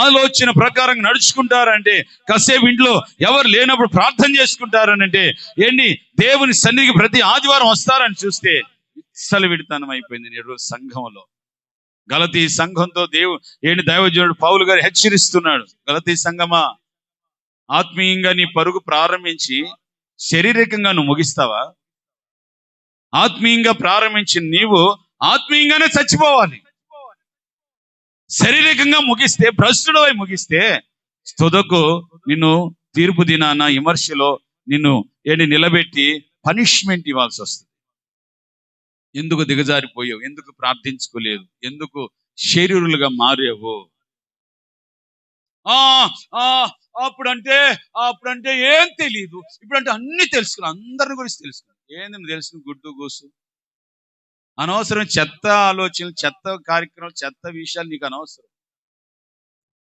Speaker 1: ఆలోచన ప్రకారం నడుచుకుంటారంటే, కాసేపు ఇంట్లో ఎవరు లేనప్పుడు ప్రార్థన చేసుకుంటారనంటే, దేవుని సన్నిధికి ప్రతి ఆదివారం వస్తారని చూస్తే విచ్చలవిడితనం అయిపోయింది నేడు సంఘంలో. గలతీ సంఘంతో దైవజనుడు పౌలు గారు హెచ్చరిస్తున్నాడు. గలతీ సంఘమా, ఆత్మీయంగా నీ పరుగు ప్రారంభించి శారీరకంగా నువ్వు ముగిస్తావా? ఆత్మీయంగా ప్రారంభించి నీవు ఆత్మీయంగానే చచ్చిపోవాలి. శారీరకంగా ముగిస్తే, భ్రష్టుడవై ముగిస్తే తుదకు నిన్ను తీర్పు దినాన విమర్శలో నిన్ను నిలబెట్టి పనిష్మెంట్ ఇవ్వాల్సి వస్తుంది. ఎందుకు దిగజారిపోయావు, ఎందుకు ప్రార్థించుకోలేదు, ఎందుకు శరీరులుగా మారావు? అప్పుడంటే ఏం తెలియదు, ఇప్పుడంటే అన్ని తెలుసుకున్నా, అందరిని గురించి తెలుసుకున్నా. ఏంది నువ్వు తెలుసుకుని గుడ్డు గోసు? అనవసరం చెత్త ఆలోచనలు, చెత్త కార్యక్రమాలు, చెత్త విషయాలు నీకు అనవసరం.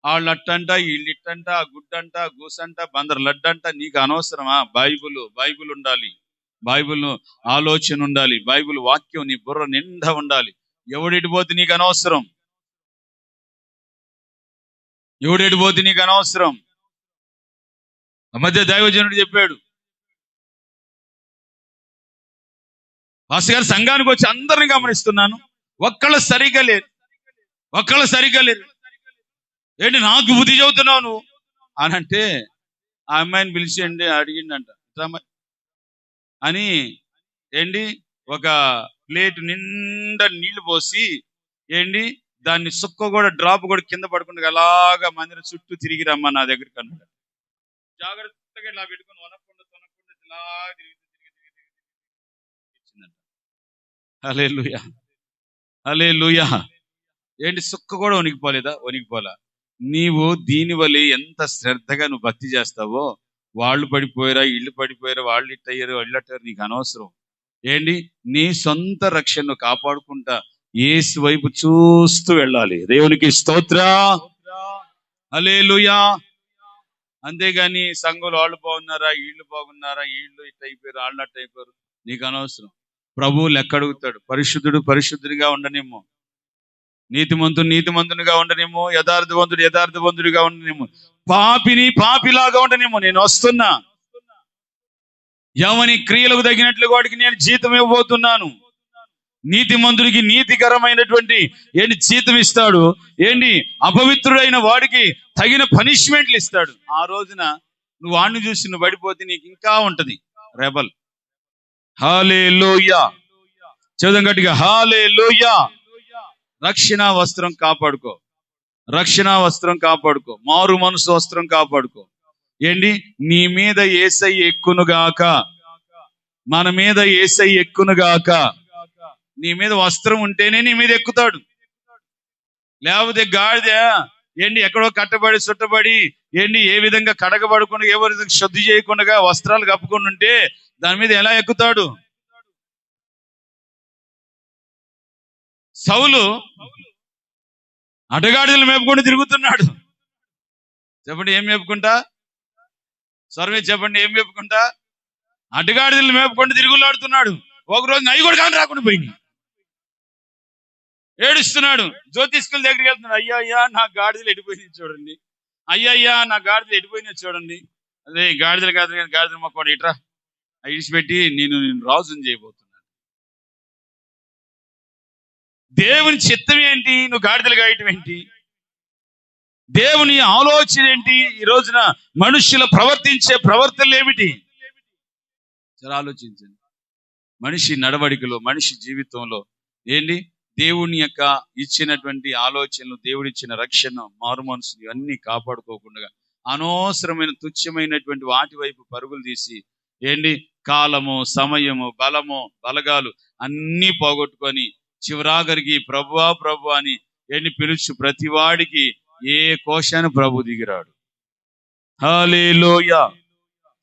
Speaker 1: వాళ్ళు అట్టంట, వీళ్ళు ఇట్టంట, గుడ్డంట, గూసంట, బందరు లడ్డంట, నీకు అనవసరమా? బైబుల్ ఉండాలి, బైబుల్ ఆలోచన ఉండాలి, బైబుల్ వాక్యం నీ బుర్ర నిండా ఉండాలి. ఎవడెడిపోతే నీకు అనవసరం, నీకు అనవసరం. మధ్య దైవజనుడు చెప్పాడు, పాస్టర్ గారు సంఘానికి వచ్చి అందరిని గమనిస్తున్నాను, ఒక్కళ్ళు సరిగా లేరు. నాకు బుద్ధి చెబుతున్నావు నువ్వు అని అంటే, ఆ అమ్మాయిని పిలిచి అడిగిండంట అని ఒక ప్లేట్ నిండా నీళ్లు పోసి దాన్ని సుక్క కూడా డ్రాప్ కూడా కింద పడకుండా అలాగా మందిరం చుట్టూ తిరిగి రమ్మా నా దగ్గరికి అన్నాడు. జాగ్రత్తగా ఇలా పెట్టుకుని వనకుండా ఇలా తిరిగి ఇచ్చిందంట. హల్లెలూయా. సుక్క కూడా వణికిపోలా. నీవు దీని వల్ల ఎంత శ్రద్ధగా నువ్వు భక్తి చేస్తావో, వాళ్ళు పడిపోయారా, ఇళ్ళు పడిపోయారా, వాళ్ళు ఇట్టయ్యారు, వాళ్ళు అట్టారు, నీకు అనవసరం. నీ సొంత రక్షణను కాపాడుకుంటా యేసు వైపు చూస్తూ వెళ్ళాలి. దేవునికి స్తోత్రం, హల్లెలూయా. అంతేగాని సంఘంలో వాళ్ళు బాగున్నారా, వీళ్ళు బాగున్నారా, వీళ్ళు ఇట్ట అయిపోయారు, వాళ్ళు అట్ట అయిపోయారు, నీకు అనవసరం. ప్రభువు లెక్క అడుగుతాడు. పరిశుద్ధుడిగా ఉండనేమో, నీతిమంతునిగా ఉండనేమో, యథార్థవంతుడిగా ఉండనేమో, పాపిలాగా ఉండనేమో. నేను వస్తున్నా, ఎవని క్రియలకు తగినట్లుగా వాడికి నేను జీతం ఇవ్వబోతున్నాను. నీతిమంతుడికి నీతికరమైనటువంటి జీతం ఇస్తాడు. అపవిత్రుడైన వాడికి తగిన పనిష్మెంట్లు ఇస్తాడు. ఆ రోజున నువ్వు వాడిని చూసి నువ్వు పడిపోతే నీకు ఇంకా ఉంటది రెబల్. హల్లెలూయా. చదువు గట్టిగా, హల్లెలూయా. రక్షణ వస్త్రం కాపాడుకో, రక్షణ వస్త్రం కాపాడుకో, మారు మనసు వస్త్రం కాపాడుకో. ఏంటి? నీ మీద యేసయ్య ఎక్కునుగాక, మన మీద యేసయ్య ఎక్కునుగాక. నీ మీద వస్త్రం ఉంటేనే నీ మీద ఎక్కుతాడు. లేకపోతే గాడిద ఏంటి ఎక్కడో కట్టబడి చుట్టబడి ఏంటి ఏ విధంగా కడగబడకుండా ఏ విధంగా శుద్ధి చేయకుండా వస్త్రాలు కప్పుకొని ఉంటే దాని మీద ఎలా ఎక్కుతాడు? సౌలు అడ్డగాడిదలు మేపుకొని తిరుగుతున్నాడు. చెప్పండి, ఏం మేపుకుంటా? సర్వే చెప్పండి, ఏం మేపుకుంటా? అడ్డగాడిదలు మేపుకొని తిరుగులాడుతున్నాడు. ఒకరోజు అవి కూడా కానీ రాకుండా పోయింది. ఏడుస్తున్నాడు. జ్యోతిష్కుల దగ్గరికి వెళ్తున్నాడు. అయ్యా నా గాడిదలు ఎడిపోయినాయి చూడండి, అయ్యా నా గాడిదలు ఎడిపోయినాయి చూడండి. అదే గాడిదలు కాదు కానీ గాడిదలు మొక్క ఇట్రా ఇడిచిపెట్టి నేను రాజుని చేయబోతున్నాను. దేవుని చిత్తం ఏంటి? నువ్వు గాడిదలు గాయటం ఏంటి? దేవుని ఆలోచన ఏంటి? ఈ రోజున మనుషులు ప్రవర్తించే ప్రవర్తనలు ఏమిటి? చాలా ఆలోచించండి. మనిషి నడవడికలో, మనిషి జీవితంలో ఏంటి? దేవుని యొక్క ఇచ్చినటువంటి ఆలోచనలు, దేవుడిచ్చిన రక్షణ, మారు మనసులు ఇవన్నీ కాపాడుకోకుండా అనవసరమైన తుచ్చమైనటువంటి వాటి వైపు పరుగులు తీసి ఏంటి కాలము, సమయము, బలము, బలగాలు అన్నీ పోగొట్టుకొని చివరాఖరికి ప్రభువా ప్రభు అని ఏంటి పిలుచు ప్రతివాడికి ఏ కోశాన్ని ప్రభు దిగిరాడు. హల్లెలూయా.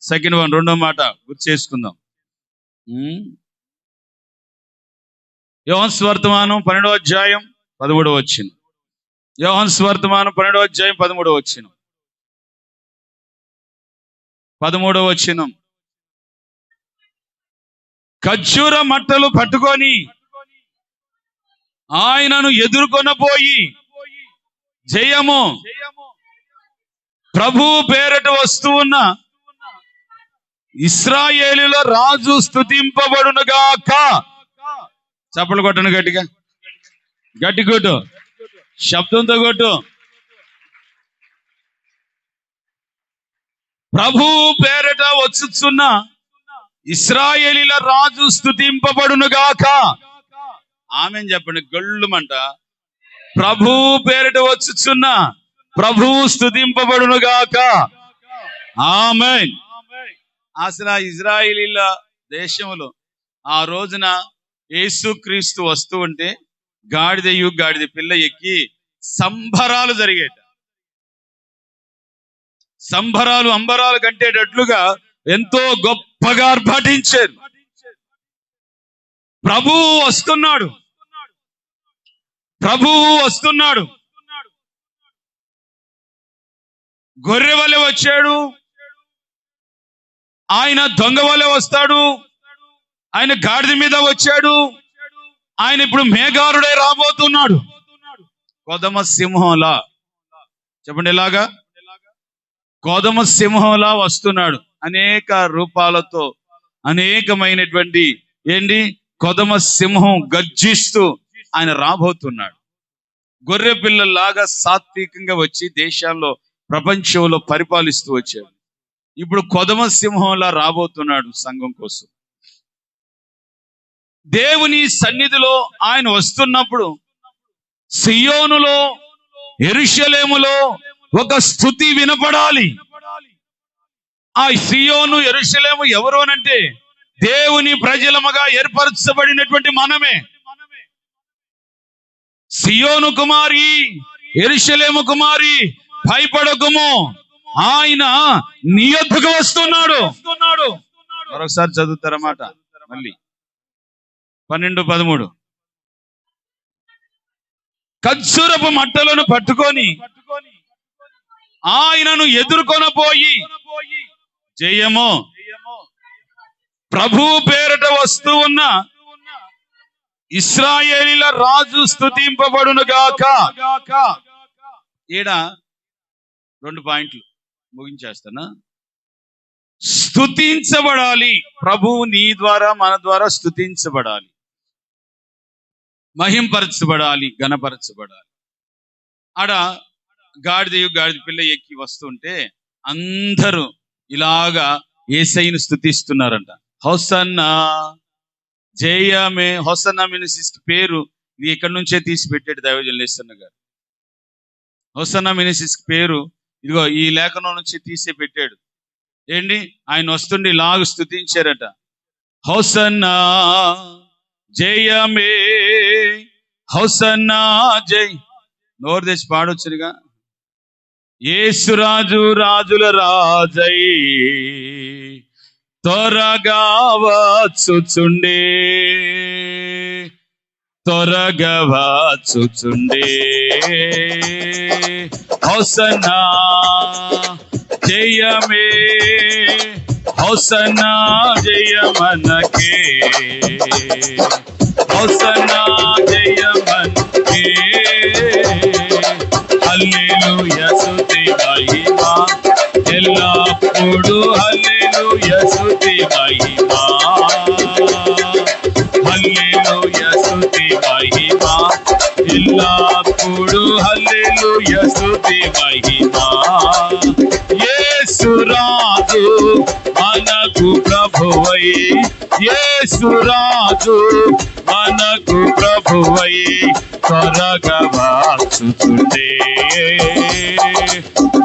Speaker 1: సెకండ్ వన్, రెండో మాట గుర్తు చేసుకుందాం. యోహాను సువార్తమానం 12వ అధ్యాయం 13వ వచనం. యోహాను సువార్తమానం 12వ అధ్యాయం 13వ వచనం. 13వ వచనం. ఖర్జూర మట్టలు పట్టుకొని ఆయనను ఎదుర్కొనబోయి జయము ప్రభు పేరట వస్తూ ఉన్న ఇశ్రాయేలుల రాజు స్తుతింపబడునుగాక. చప్పలు కొట్టను గట్టిగా, గట్టి కొట్టు, శబ్దంతో కొట్టు. ప్రభు పేరట వచ్చుచున్న ఇశ్రాయేలీల రాజు స్తుతింపబడునుగాక. ఆమేన్ చెప్పండి గొల్లుమంట. ప్రభు పేరట వచ్చుచున్న ప్రభు స్తుతింపబడునుగాక. ఆమేన్. అసలు ఇశ్రాయేలీల దేశంలో ఆ రోజున యేసుక్రీస్తు వస్తూ ఉంటే గాడిద పిల్ల ఎక్కి సంబరాలు జరిగేట. సంబరాలు అంబరాలు కంటేటట్లుగా ఎంతో గొప్పగా ఆర్భాటించారు. ప్రభువు వస్తున్నాడు, ప్రభువు వస్తున్నాడు. గొర్రె వలె వచ్చాడు, ఆయన దొంగ వలె వస్తాడు. ఆయన గాడిద మీద వచ్చాడు. ఆయన ఇప్పుడు మేఘారుడై రాబోతున్నాడు. కొదమ సింహంలా, చెప్పండి ఎలాగా? కొదమ సింహంలా వస్తున్నాడు. అనేక రూపాలతో, అనేకమైనటువంటి ఏంటి కొదమ సింహం గర్జిస్తూ ఆయన రాబోతున్నాడు. గొర్రె పిల్లలాగా సాత్వికంగా వచ్చి దేశాల్లో, ప్రపంచంలో పరిపాలిస్తూ వచ్చాడు. ఇప్పుడు కొదమ సింహంలా రాబోతున్నాడు సంఘం కోసం. దేవుని సన్నిధిలో ఆయన వస్తున్నప్పుడు సియోనులో, యెరూషలేములో ఒక స్తుతి వినపడాలి. ఆ సియోను, యెరూషలేము ఎవరు అనంటే దేవుని ప్రజలముగా ఏర్పరచబడినటువంటి మనమే. సియోను కుమారి, యెరూషలేము కుమారి, భయపడకుము, ఆయన నీ యొద్దకు వస్తున్నాడు. మరొకసారి చదువుతారన్నమాట. మళ్ళీ 12:13. ఖర్జూరపు మట్టలను పట్టుకొని ఆయనను ఎదుర్కొనబోయి జయము ప్రభు పేరట వస్తూ ఉన్న ఇశ్రాయేలీల రాజు స్తుతింపబడునుగాక. ఈడ 2 పాయింట్లు ముగించేస్తానా. స్తుతించబడాలి. ప్రభువు నీ ద్వారా, మన ద్వారా స్తుతించబడాలి, మహింపరచబడాలి, ఘనపరచబడాలి. ఆడ గాడిద పిల్ల ఎక్కి వస్తుంటే అందరూ ఇలాగా యేసయ్యను స్తుతిస్తున్నారంట. హోసన్నా జయమే. హోసన్నా మినిస్ట్రీస్ పేరు ఇది ఇక్కడ నుంచే తీసి పెట్టాడు దైవజనులు యేసన్న గారు. హోసన్నా మినిస్ట్రీస్ పేరు ఇదిగో ఈ లేఖనం నుంచి తీసి పెట్టాడు. ఏంటి, ఆయన వస్తుండి లాగు స్తుతించారట. హోసన్నా జయమే, హోసన్నా జై. నోరు తెచ్చి పాడొచ్చుగా. యేసురాజు రాజుల రాజై త్వరగా వచ్చుచుండే, త్వరగా వచ్చుచుండే. హోసన్నా జయమే, హోసన్నా జయమనకే, హోసన్నా జయమనకే. హల్లెలూయా స్తుతి మహిమా ఎల్లప్పుడు, హల్లెలూయా స్తుతి మహిమా, హల్లెలూయా స్తుతి మహిమా ఎల్లప్పుడు, హల్లెలూయా స్తుతి మహిమా. యేసురాజు మనకు ప్రభువై, యేసురాజు మనకు ప్రభువై త్వరగా వచ్చుచుండే.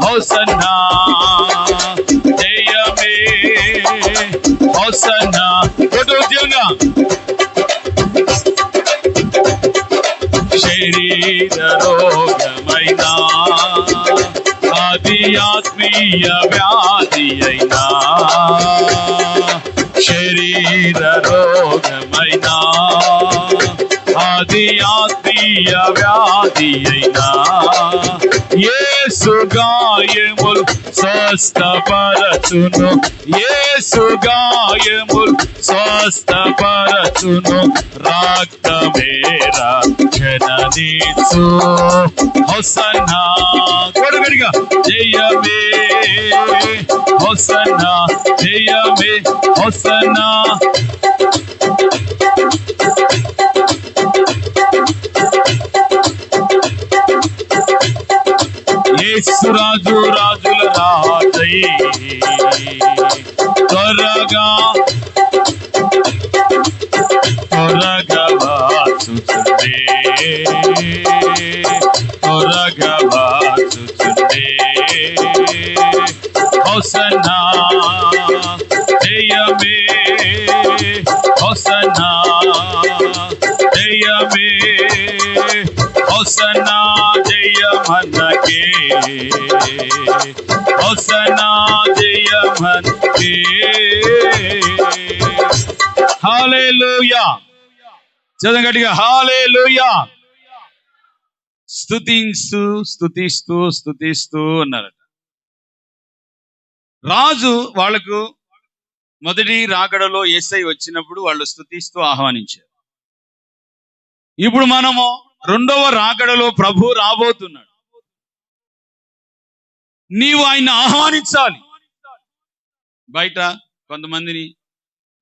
Speaker 1: హోసన్నా జయమే, హోసన్నా. ఉద్యోగంగా శరీర రోగమైనా, ఆది ఆత్మీయ వ్యాధి అయినా, శరీర రోగమైనా, ఆది ఆత్మీయ వ్యాధి అయినా, యేసు గాయములు స్వస్థపరచును, యేసు గాయములు స్వస్థపరచును, రక్తమే రక్షణనిచ్చు. హోసన్నా కొడుగడిగా జయమే, హోసన్నా జయమే, హోసన్నా. యేసురాజు రాజుల రాజై త్వరగా త్వరగా వచ్చుచుండే, త్వరగా వచ్చుచుండే. హోసన్నా జయమే, హోసన్నా జయమే, హోసన్నా జయమనకే, హోసన్నా జయమనకే. హల్లెలూయా. చదవండి గట్టిగా, హల్లెలూయా. స్తుతిస్తూ స్తుతిస్తూ స్తుతిస్తూ అన్నారట. రాజు వాళ్లకు మొదటి రాకడలో యేసై వచ్చినప్పుడు వాళ్ళు స్తుతిస్తూ ఆహ్వానించారు. ఇప్పుడు మనము రెండవ రాకడలో ప్రభు రాబోతున్నాడు. నీవు ఆయన ఆహ్వానించాలి. బయట కొంతమందిని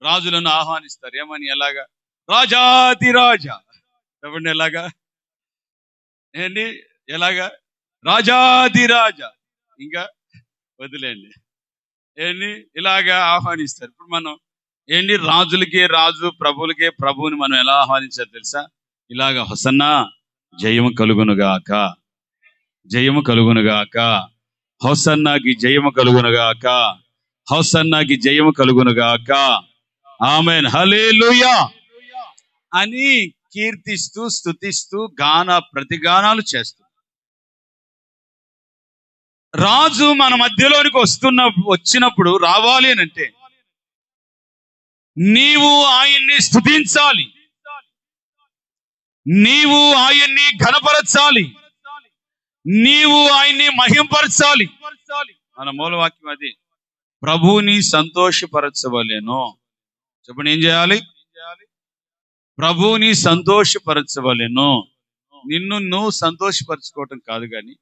Speaker 1: రాజులను ఆహ్వానిస్తారు. ఏమని? ఎలాగా? రాజాతి రాజా. చెప్పండి ఎలాగా? ఏంటి ఎలాగా? రాజాది రాజా. ఇంకా వదిలేండి. ఏంటి ఇలాగా ఆహ్వానిస్తారు. ఇప్పుడు మనం ఏంటి, రాజులకే రాజు, ప్రభువులకే ప్రభువుని మనం ఎలా ఆహ్వానించారు తెలుసా? ఇలాగా, హోసన్నా జయము కలుగునుగాక, జయము కలుగునుగాక, హోసన్నాకి జయము కలుగునుగాక, హోసన్నాకి జయము కలుగునుగాక, ఆమేన్, హల్లెలూయా అని కీర్తిస్తూ స్తుతిస్తూ ప్రతిగానాలు చేస్తూ రాజు మన మధ్యలోనికి వచ్చినప్పుడు రావాలి అని అంటే నీవు ఆయన్ని స్తుతించాలి, నీవు ఆయన్ని ఘనపరచాలి, నీవు ఆయన్ని మహింపరచాలి. మన మూలవాక్యం అది. ప్రభువుని సంతోషపరచవలెను. చెప్పండి, ఏం చేయాలి? ప్రభువుని సంతోషపరచవలెను. నిన్ను నువ్వు సంతోషపరచుకోవటం కాదు, కానీ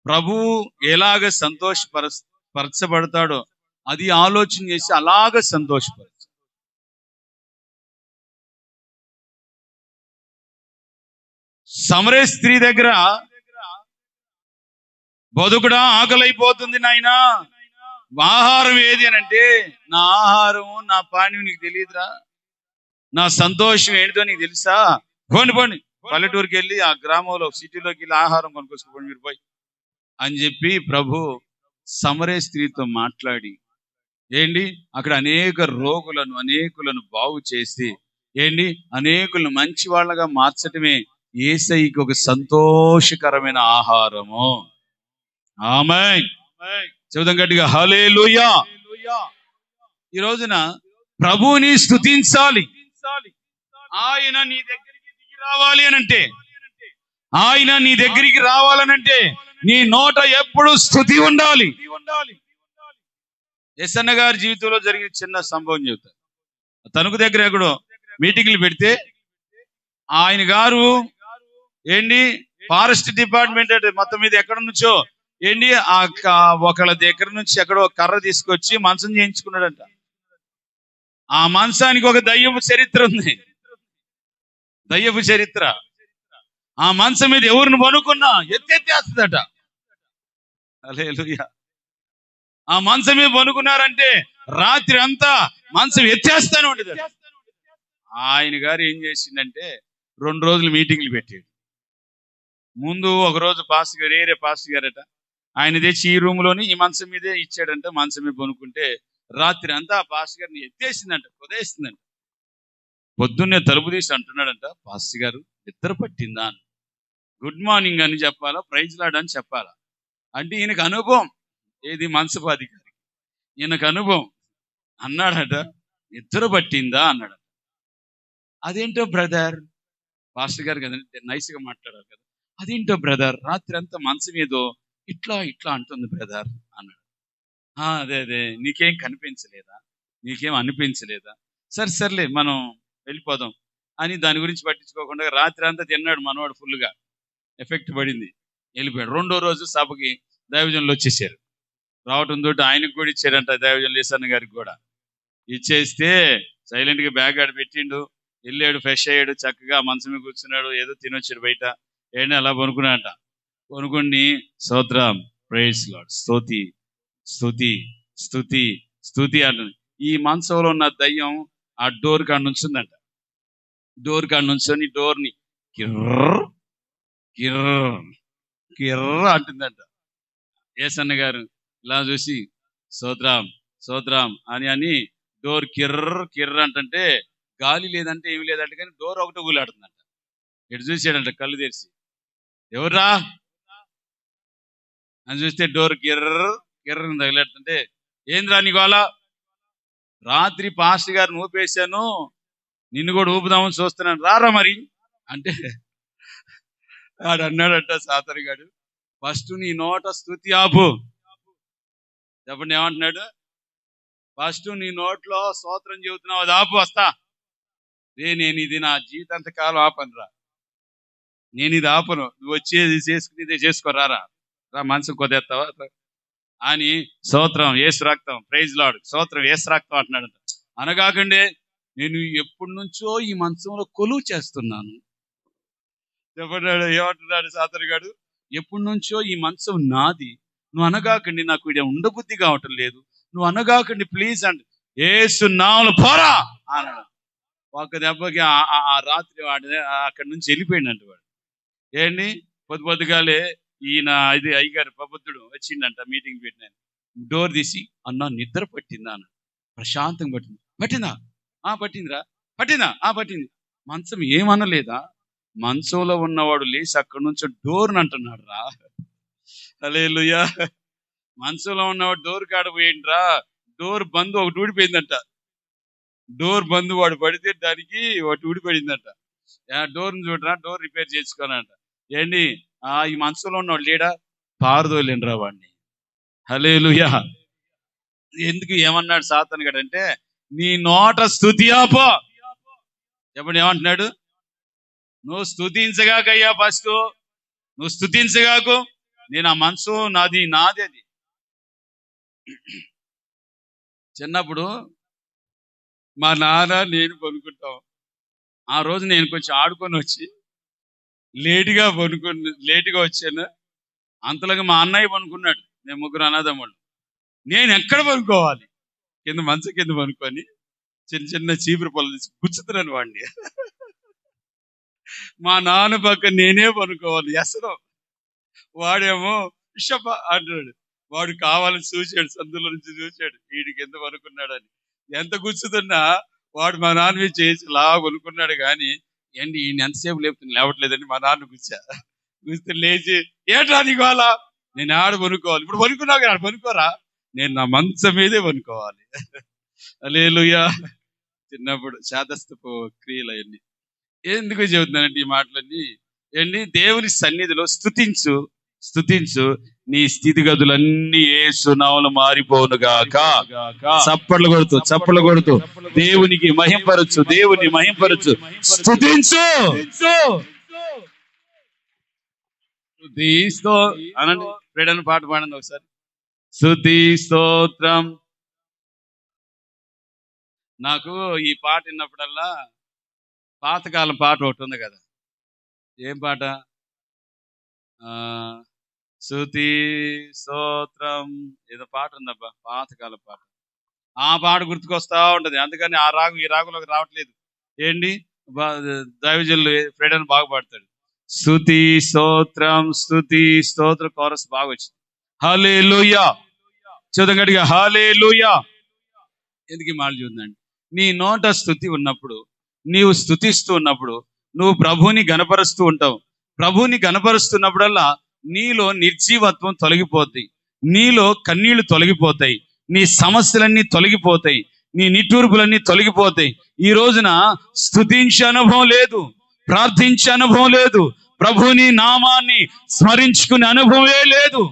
Speaker 1: ప్రభువు ఎలాగ సంతోషపరచబడతాడో అది ఆలోచన చేసి అలాగ సంతోషపరచు. సమరయ స్త్రీ దగ్గర, బతుకుడా ఆకలైపోతుంది నాయనా, ఆహారం ఏది అని అంటే, నా ఆహారం నా పానీయం నీకు తెలియదురా, నా సంతోషం ఏంటో నీకు తెలుసా? పోండి పోండి, పల్లెటూరుకి వెళ్ళి ఆ గ్రామంలో సిటీలోకి వెళ్ళి ఆహారం కొనుక్కొచ్చుకోండి మీరు పోయి అని చెప్పి ప్రభు సమరే స్త్రీతో మాట్లాడి ఏంటి అక్కడ అనేకులను బాగు చేసి ఏంటి అనేకులను మంచి వాళ్ళగా మార్చటమే యేసయ్యకి ఒక సంతోషకరమైన ఆహారము. ఆమేన్. చెబుదాం గట్టిగా హల్లెలూయా. ఈ రోజున ప్రభువుని స్తుతించాలి. ఆయన నీ దగ్గరికి దిగి రావాలి అనంటే, ఆయన నీ దగ్గరికి రావాలనంటే నీ నోట ఎప్పుడు స్తుతి ఉండాలి. ఎస్ఎన్న గారి జీవితంలో జరిగిన చిన్న సంభవం చెబుతారు. తణుకు దగ్గర ఎక్కడో మీటింగ్లు పెడితే ఆయన గారు ఏంటి ఫారెస్ట్ డిపార్ట్మెంట్ అంటే మొత్తం మీద ఎక్కడ నుంచో ఏంటి ఒకళ్ళ దగ్గర నుంచి ఎక్కడో కర్ర తీసుకొచ్చి మంచం చేయించుకున్నాడంట. ఆ మంచానికి ఒక దయ్యపు చరిత్ర ఉంది, దయ్యపు చరిత్ర. ఆ మంచం మీద ఎవరిని పనుకున్నా ఎత్తేస్తుందట. హల్లెలూయా. ఆ మంచం మీద పనుకున్నారంటే రాత్రి అంతా మంచం ఎత్తేస్తానే ఉండేది. ఆయన గారు ఏం చేసిందంటే 2 రోజులు మీటింగ్లు పెట్టాడు. ముందు ఒక రోజు పాస్టర్ గారు, ఏరే పాస్టర్ గారట, ఆయన తెచ్చి ఈ రూమ్ లోని ఈ మంచం మీదే ఇచ్చాడంట. మంచం మీద పనుకుంటే రాత్రి అంతా ఆ పాస్టర్ గారిని ఎత్తేసిందంట, కుదేసిందంట. పొద్దున్నే తలుపు తీసి అంటున్నాడంట, పాస్టర్ గారు నిద్ర పట్టిందా అని. గుడ్ మార్నింగ్ అని చెప్పాలా, ప్రైజ్ లార్డ్ అని చెప్పాలా అంటే ఈయనకు అనుభవం. ఏది మంచపు అధికారి, ఈయనకు అనుభవం. అన్నాడట, నిద్ర పట్టిందా అన్నాడు. అదేంటో బ్రదర్, పాస్టర్ గారు కదా నైస్గా మాట్లాడారు కదా, అదేంటో బ్రదర్ రాత్రి అంతా మంచం ఏదో ఇట్లా ఇట్లా అంటుంది బ్రదర్ అన్నాడు. అదే నీకేం కనిపించలేదా, నీకేం అనిపించలేదా? సర్లే మనం వెళ్ళిపోదాం అని దాని గురించి పట్టించుకోకుండా రాత్రి అంతా తిన్నాడు మనవాడు. ఫుల్గా ఎఫెక్ట్ పడింది, వెళ్ళిపోయాడు. 2వ రోజు సభకి దైవజనులు వచ్చేసారు. రావటంతో ఆయనకు కూడా ఇచ్చాడంట, దైవజనులు ఈసన్న గారికి కూడా ఇచ్చేస్తే సైలెంట్ గా బ్యాగ్ ఆడ పెట్టిండు, వెళ్ళాడు, ఫ్రెష్ అయ్యాడు, చక్కగా మంచం మీద కూర్చున్నాడు, ఏదో తినొచ్చాడు బయట. ఏంటి అలా పనుకున్నాడంట. కొనుక్కొని స్తోత్రం, ప్రైజ్ లార్డ్, స్తుతి స్తుతి స్తుతి స్తుతి అంటుంది. ఈ మంచంలో ఉన్న దయ్యం ఆ డోర్ కాడ నుంచుందంట. డోర్ కాడ నుంచొని డోర్ని కిర్ర కిర్ర కిర్ర అంటుందంట. ఏసన్న గారు ఇలా చూసి స్తోత్రం స్తోత్రం అని డోర్ కిర్ర అంటే గాలి లేదంటే ఏమి లేదంటే కానీ డోర్ ఒకటి ఊలాడుతుందంట. ఇటు చూసాడంట కళ్ళు తెరిచి, ఎవర్రా అని చూస్తే డోర్ కిర్రని తగిలేడుతుంటే, ఏంద్రా నీకు అలా? రాత్రి పాస్టర్ గారిని ఊపేశాను, నిన్ను కూడా ఊపుదామని చూస్తున్నాను, రారా మరి అంటే ఆడు అన్నాడట సాతరి గాడు, ఫస్ట్ నీ నోట స్తుతి ఆపు. చెప్పండి ఏమంటున్నాడు? ఫస్ట్ నీ నోట్లో స్తోత్రం చెబుతున్నావు, అది ఆపు, వస్తా. నేను ఇది నా జీవితాంత కాలం ఆపనురా, నేను ఇది ఆపను, నువ్వు వచ్చేది చేసుకునేదే చేసుకోరారా, రా మనసు కొదేస్తావా అని స్తోత్రం యేసు రక్తం, ప్రైజ్ లార్డ్, స్తోత్రం యేసు రక్తం అంటున్నాడు. అనగాకండే నేను ఎప్పటి నుంచో ఈ మంచంలో కొలువు చేస్తున్నాను. చెప్పన్నాడు, ఏమంటున్నాడు సాతరిగాడు, ఎప్పటి నుంచో ఈ మంచం నాది, నువ్వు అనగాకండి, నాకు ఇక్కడ ఉండబుద్ధి కావటం లేదు, నువ్వు అనగాకండి ప్లీజ్ అండి, యేసు నామములో పోరా అన్నాడు. ఒక దెబ్బకి ఆ రాత్రి వాడి అక్కడి నుంచి వెళ్ళిపోయిందంట. వాడు ఏంటి పొద్దుగాలే ఈయన ఇది అయ్యగారు ప్రబుద్ధుడు వచ్చిండంట, మీటింగ్ పెట్టిన. డోర్ తీసి, అన్నా నిద్ర పట్టిందా అన్నాడు. ప్రశాంతంగా పట్టిందా పట్టిందిరా పట్టింది. మంచం ఏమనలేదా? మంచంలో ఉన్నవాడు లేచి అక్కడి నుంచి డోర్ని అంటున్నాడు రా. హల్లెలూయా. మంచంలో ఉన్నవాడు డోర్ కాడ పోయిండ్రా, డోర్ బంద్ ఒకటి ఊడిపోయిందంట. డోర్ బంద్ వాడు పడితే దానికి ఒకటి ఊడిపడిందంట. డోర్ని చూడరా, డోర్ రిపేర్ చేసుకోనంట. ఏంటి ఈ మనసులో ఉన్నవాడు లేడా, పారదోలేండ్రా వాడిని. హల్లెలూయా. ఎందుకు ఏమన్నాడు సాతాను గడు అంటే, నీ నోట స్తుతి ఆపో. చెప్పండి ఏమంటున్నాడు? నువ్వు స్తుతించగాకయ్యా, ఫస్ట్ నువ్వు స్తుతించగాకు. నేను ఆ మనసు నాది అది. చిన్నప్పుడు మా నాన్న నేను పనుకుంటాం. ఆ రోజు నేను కొంచెం ఆడుకొని వచ్చి లేటుగా వచ్చాను. అంతలోగా మా అన్నయ్య పనుకున్నాడు, మేము 3 అన్నదమ్ముళ్ళు. నేను ఎక్కడ పనుకోవాలి? మంచం కింద పనుకొని చిన్న చిన్న చీపురు పళ్ళు తీసి గుచ్చుతున్నాను వాడిని. మా నాన్న పక్క నేనే పనుకోవాలి అసలు. వాడేమో షప అంటాడు. వాడు కావాలని చూశాడు, సందులో నుంచి చూశాడు వీడికి ఎంత పనుకున్నాడని. ఎంత గుచ్చుతున్నా వాడు మా నాన్న మీద చేసి లా కొనుక్కున్నాడు. కానీ ఏంటి ఈయన ఎంతసేపు లేవట్లేదని మా నాన్న గుస్తే లేచి, ఏంట్రా నీకు అలా? నేను ఆడ పనుకోవాలి. ఇప్పుడు పనుకున్నావు కదా, ఆడ పనుకోరా? నేను నా మంచం మీదే పనుకోవాలి. హల్లెలూయా. చిన్నప్పుడు శాతస్థపు క్రియలు అవన్నీ. ఎందుకు చెబుతున్నానంటే ఈ మాటలన్నీ ఏంటి, దేవుని సన్నిధిలో స్తుతించు, నీ స్థితిగతులన్నీ యేసు నామములో మారిపోవును గాక. చప్పట్లు కొడుతూ దేవునికి మహింపరచు, స్తుతించు. అనండి, ప్రేడన పాట పాడండి ఒకసారి. స్తుతి స్తోత్రం. నాకు ఈ పాట విన్నప్పుడల్లా పాతకాలం పాట ఒకటి ఉంది కదా, ఏం పాట? స్తుతి స్తోత్రం ఏదో పాట ఉందబ్బా, పాతకాల పాట. ఆ పాట గుర్తుకొస్తా ఉంటది. అందుకని ఆ రాగం ఈ రాగంలోకి రావట్లేదు. ఏంటి, దైవజనులు ఫ్రెడన్ బాగా పాడతాడు. స్తుతి స్తోత్రం కోరస్ బాగా వచ్చింది. హల్లెలూయా. చూద్దాం గట్టిగా, హల్లెలూయా. ఎందుకు ఈ మాట చూద్దండి, నీ నోట స్తుతి ఉన్నప్పుడు, నీవు స్తుతిస్తూ ఉన్నప్పుడు నువ్వు ప్రభువుని గణపరుస్తూ ఉంటావు. ప్రభువుని గణపరుస్తున్నప్పుడల్లా నీలో నిర్జీవత్వం తొలగిపోతాయి, నీలో కన్నీళ్లు తొలగిపోతాయి, నీ సమస్యలన్నీ తొలగిపోతాయి, నీ నిట్టూర్పులన్నీ తొలగిపోతాయి. ఈ రోజున స్తుతించే అనుభవం లేదు, ప్రార్థించే అనుభవం లేదు, ప్రభువుని నామాన్ని స్మరించుకునే అనుభవమే లేదు.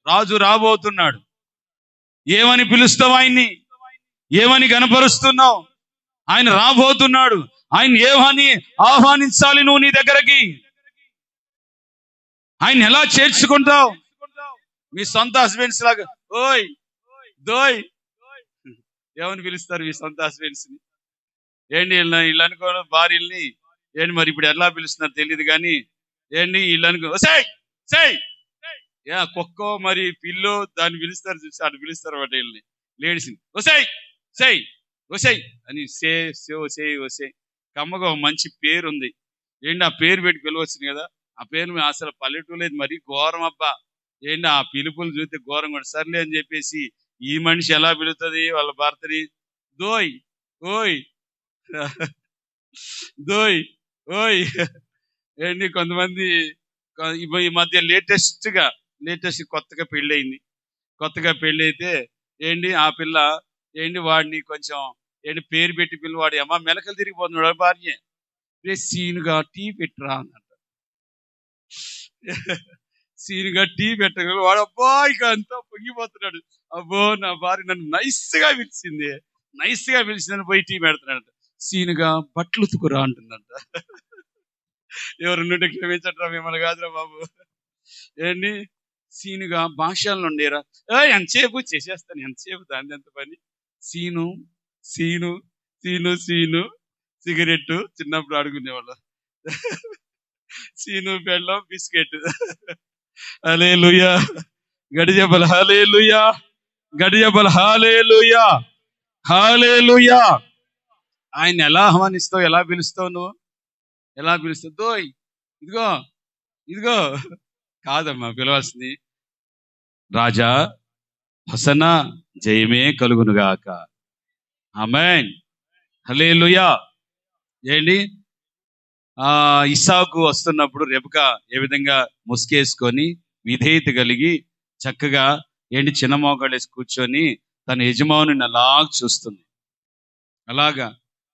Speaker 1: రాజు రాబోతున్నాడు. ఏమని పిలుస్తావు ఆయన్ని? ఏమని గణపరుస్తున్నావు? ఆయన రాబోతున్నాడు. ఆయన ఏమని ఆహ్వానించాలి నువ్వు నీ దగ్గరకి? ఆయన ఎలా చేర్చుకుంటావు? మీ సొంత హస్బెండ్స్ లాగా ఓయ్ దోయ్ ఏమని పిలుస్తారు మీ సొంత హస్బెండ్స్ ని? ఏంటి వీళ్ళు అనుకోవడం, భార్యల్ని ఏంటి మరి ఇప్పుడు ఎలా పిలుస్తున్నారు తెలియదు. కానీ ఏంటి వీళ్ళు అనుకో సై కుక్కో మరి పిల్లో దాన్ని పిలుస్తారు, చూసి అటు పిలుస్తారు వాటి వీళ్ళని, లేడీస్ని. ఒసై అని ఒసే. కమ్మగా మంచి పేరు ఉంది, ఏంటి ఆ పేరు పెట్టి పిలవచ్చును కదా. ఆ పేరు అసలు పల్లెటూరు లేదు, మరి ఘోరం అబ్బా. ఏంటి ఆ పిలుపులు చూస్తే ఘోరం కూడా. సర్లే అని చెప్పేసి ఈ మనిషి ఎలా పిలుస్తుంది వాళ్ళ భర్తని? దోయ్ ఓయ్ దోయ్ ఓయ్. ఏంటి కొంతమంది ఈ మధ్య లేటెస్ట్ కొత్తగా పెళ్ళి అయితే ఏంటి ఆ పిల్ల ఏంటి వాడిని కొంచెం ఏంటి పేరు పెట్టి పిల్లవాడి అమ్మ మెలకలు తిరిగిపోతున్నాడు. భార్య సీనుగా టీ పెట్టరా అన్నట్టు. సీనుగా టీ పెట్టగల వాడు అబ్బా ఇక అంతా పొంగిపోతున్నాడు. అబ్బో నా భార్య నన్ను నైస్గా పిలిచిందని పోయి టీ పెడుతున్నాడంట. సీనుగా బట్టలు ఉతుకురా అంటుందంట. ఎవరు నుండి క్షమించట్రా, మిమ్మల్ని కాదురా బాబు. ఏంటి సీనుగా భాషల్లో ఉండేరా, ఎంతసేపు చేసేస్తాను, ఎంతసేపు దాని ఎంత పని. సీను సిగరెట్ చిన్నప్పుడు ఆడుకునేవాళ్ళు. సీను పెళ్ళం బిస్కెట్. హల్లెలూయా. గడిజబల్ హల్లెలూయా. హల్లెలూయా. ఆయన ఎలా ఆహ్వానిస్తావు, ఎలా పిలుస్తావు నువ్వు? ఎలా పిలుస్తావు? దోయ్ ఇదిగో కాదమ్మా పిలవాల్సింది. రాజా హసనా జయమే కలుగునుగాక. ఆమేన్. హల్లెలూయా. ఏంటి ఇస్సాకు వస్తున్నప్పుడు రెబెకా ఏ విధంగా ముసుకేసుకొని విధేయత కలిగి చక్కగా ఏంటి చిన్న మోకాళ్ళేసి కూర్చొని తన యజమానుని అలాగ చూస్తుంది. అలాగా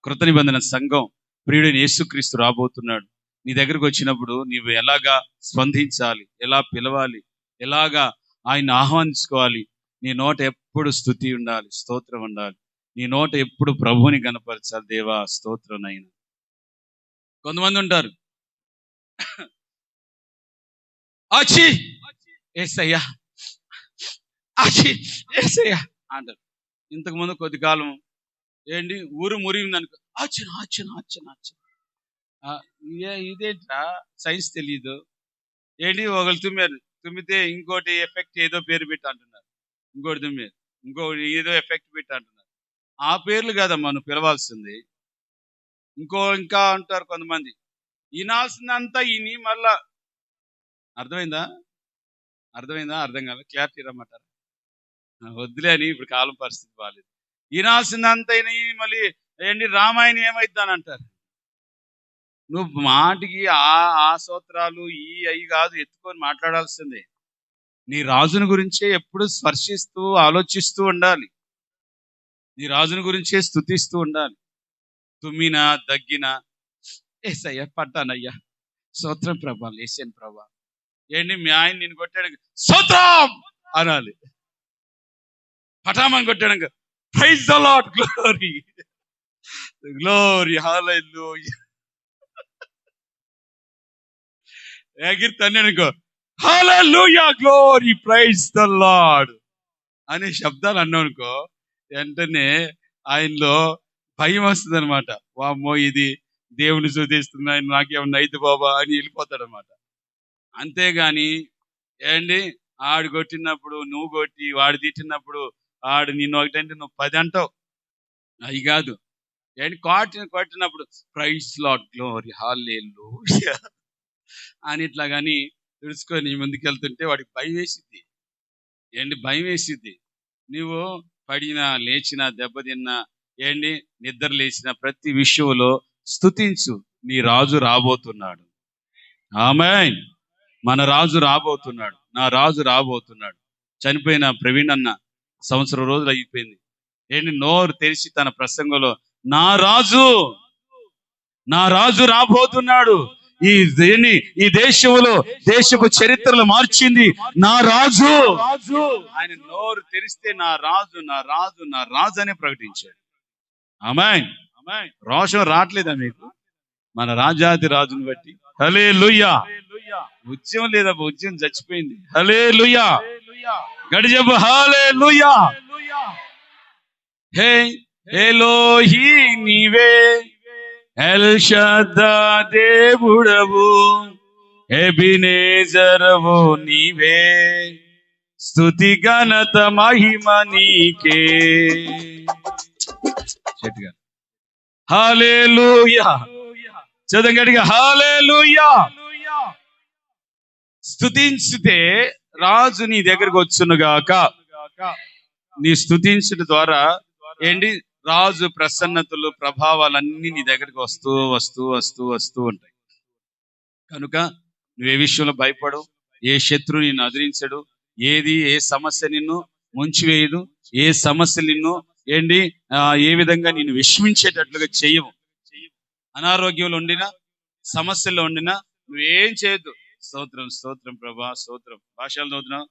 Speaker 1: కృత నిబంధన సంఘం ప్రియుడైన యేసుక్రీస్తు రాబోతున్నాడు. నీ దగ్గరకు వచ్చినప్పుడు నీవు ఎలాగా స్పందించాలి, ఎలా పిలవాలి, ఎలాగా ఆయన ఆహ్వానించుకోవాలి? నీ నోట ఎప్పుడు స్తుతి ఉండాలి, స్తోత్రం ఉండాలి. నీ నోట ఎప్పుడు ప్రభువుని కనపరచాలి. దేవా స్తోత్రం అయినా. కొంతమంది ఉంటారు, ఆచి ఏసయ్యా అంటారు. ఇంతకుముందు కొద్ది కాలం ఏంటి ఊరు మురిగిందనుకో ఆచన ఇదేంట్రా సైన్స్ తెలీదు. ఏంటి ఒకళ్ళు తుమ్మితే ఇంకోటి ఎఫెక్ట్ ఏదో పేరు పెట్టి అంటున్నారు, ఇంకోటి తుమ్మారు ఇంకోటి ఏదో ఎఫెక్ట్ పెట్టి అంటున్నారు. ఆ పేర్లు కాదమ్మా నువ్వు పిలవాల్సింది. ఇంకా అంటారు కొంతమంది, వినాల్సిందంతా ఈయన మళ్ళా. అర్థమైందా? అర్థం కాదు, క్లారిటీ రమ్మంటారు. వద్దులే అని, ఇప్పుడు కాలం పరిస్థితి బాగాలేదు. వినాల్సిందంతా మళ్ళీ ఏంటి రామాయణం ఏమైద్దాని అంటారు. నువ్వు మాటికి ఆ సూత్రాలు అవి కాదు ఎత్తుకొని మాట్లాడాల్సిందే. నీ రాజుని గురించే ఎప్పుడు స్పర్శిస్తూ ఆలోచిస్తూ ఉండాలి. నీ రాజుని గురించే స్తుతిస్తూ ఉండాలి. తుమ్మినా దగ్గినా ఏసయ్యా పడ్డానయ్యా, స్తోత్రం ప్రభా, లేసాను ప్రభా. ఏంటి మీ ఆయన నిన్ను కొట్టాడు, స్తోత్రం అనాలి. పటామని కొట్టాడు, praise the lord, glory glory hallelujah. ఎగిరి తన్నానుకో, hallelujah glory praise the lord అనే శబ్దాలు అన్నానుకో, వెంటనే ఆయనలో భయం వస్తుంది అనమాట. వామ్మో ఇది దేవుని స్తుతిస్తున్నా, నాకేమన్నా అయితే బాబా అని వెళ్ళిపోతాడు అనమాట. అంతేగాని ఏంటి ఆడు కొట్టినప్పుడు నువ్వు కొట్టి, వాడు తిట్టినప్పుడు ఆడు నిన్ను ఒకటంటే నువ్వు 10 అంటావు. అవి కాదు. ఏంటి కొట్టినప్పుడు ప్రైజ్ లార్డ్ గ్లోరీ హల్లెలూయా అని ఇట్లా కానీ తెలుసుకొని ముందుకెళ్తుంటే వాడికి భయం వేసిద్ది. భయం వేసిద్ది. నువ్వు పడినా లేచినా దెబ్బతిన్నా నిద్ర లేచిన ప్రతి విషయంలో స్తుతించు. నీ రాజు రాబోతున్నాడు. ఆమేన్. మన రాజు రాబోతున్నాడు. నా రాజు రాబోతున్నాడు. చనిపోయిన ప్రవీణ్ అన్న సంవత్సరం రోజులు అయిపోయింది. నోరు తెరిచి తన ప్రసంగంలో నా రాజు రాబోతున్నాడు, ఈ దేశంలో దేశపు చరిత్రలు మార్చింది నా రాజు. ఆయన నోరు తెరిస్తే నా రాజు నా రాజు నా రాజు అనే ప్రకటించాడు. ఆమేన్. రోషం రావట్లేదా మీకు మన రాజాది రాజుని బట్టి? హల్లెలూయా. ఉద్యమం లేదా? ఉద్యమం చచ్చిపోయింది. హల్లెలూయా. గడి చెప్పు హల్లెలూయా. హే ఎలోహీ నీవే, ఎల్ షద్దా దేవుడవు, ఎబినేజరవు నీవే, స్తుతి ఘనత మహిమ నీకే. చెట్టుగా హల్లెలూయా. చదువు గట్టిగా హల్లెలూయా. స్తుతించితే రాజు నీ దగ్గరకు వచ్చునుగాక. నీ స్తుతించుట ద్వారా రాజు ప్రసన్నతలు ప్రభావాలన్నీ నీ దగ్గరికి వస్తూ వస్తూ వస్తూ వస్తూ ఉంటాయి. కనుక నువ్వే విషయంలో భయపడవు. ఏ శత్రువు నిన్ను అదిరించడు. ఏ సమస్య నిన్ను ముంచివేయదు. ఏ సమస్య నిన్ను ఏ విధంగా నిన్ను విస్మించేటట్లుగా చేయవు. అనారోగ్యంలో ఉండినా, సమస్యల్లో ఉండినా నువ్వేం చేయొద్దు. స్తోత్రం స్తోత్రం ప్రభా, స్తోత్రం. భాషలు చదువుతున్నావు,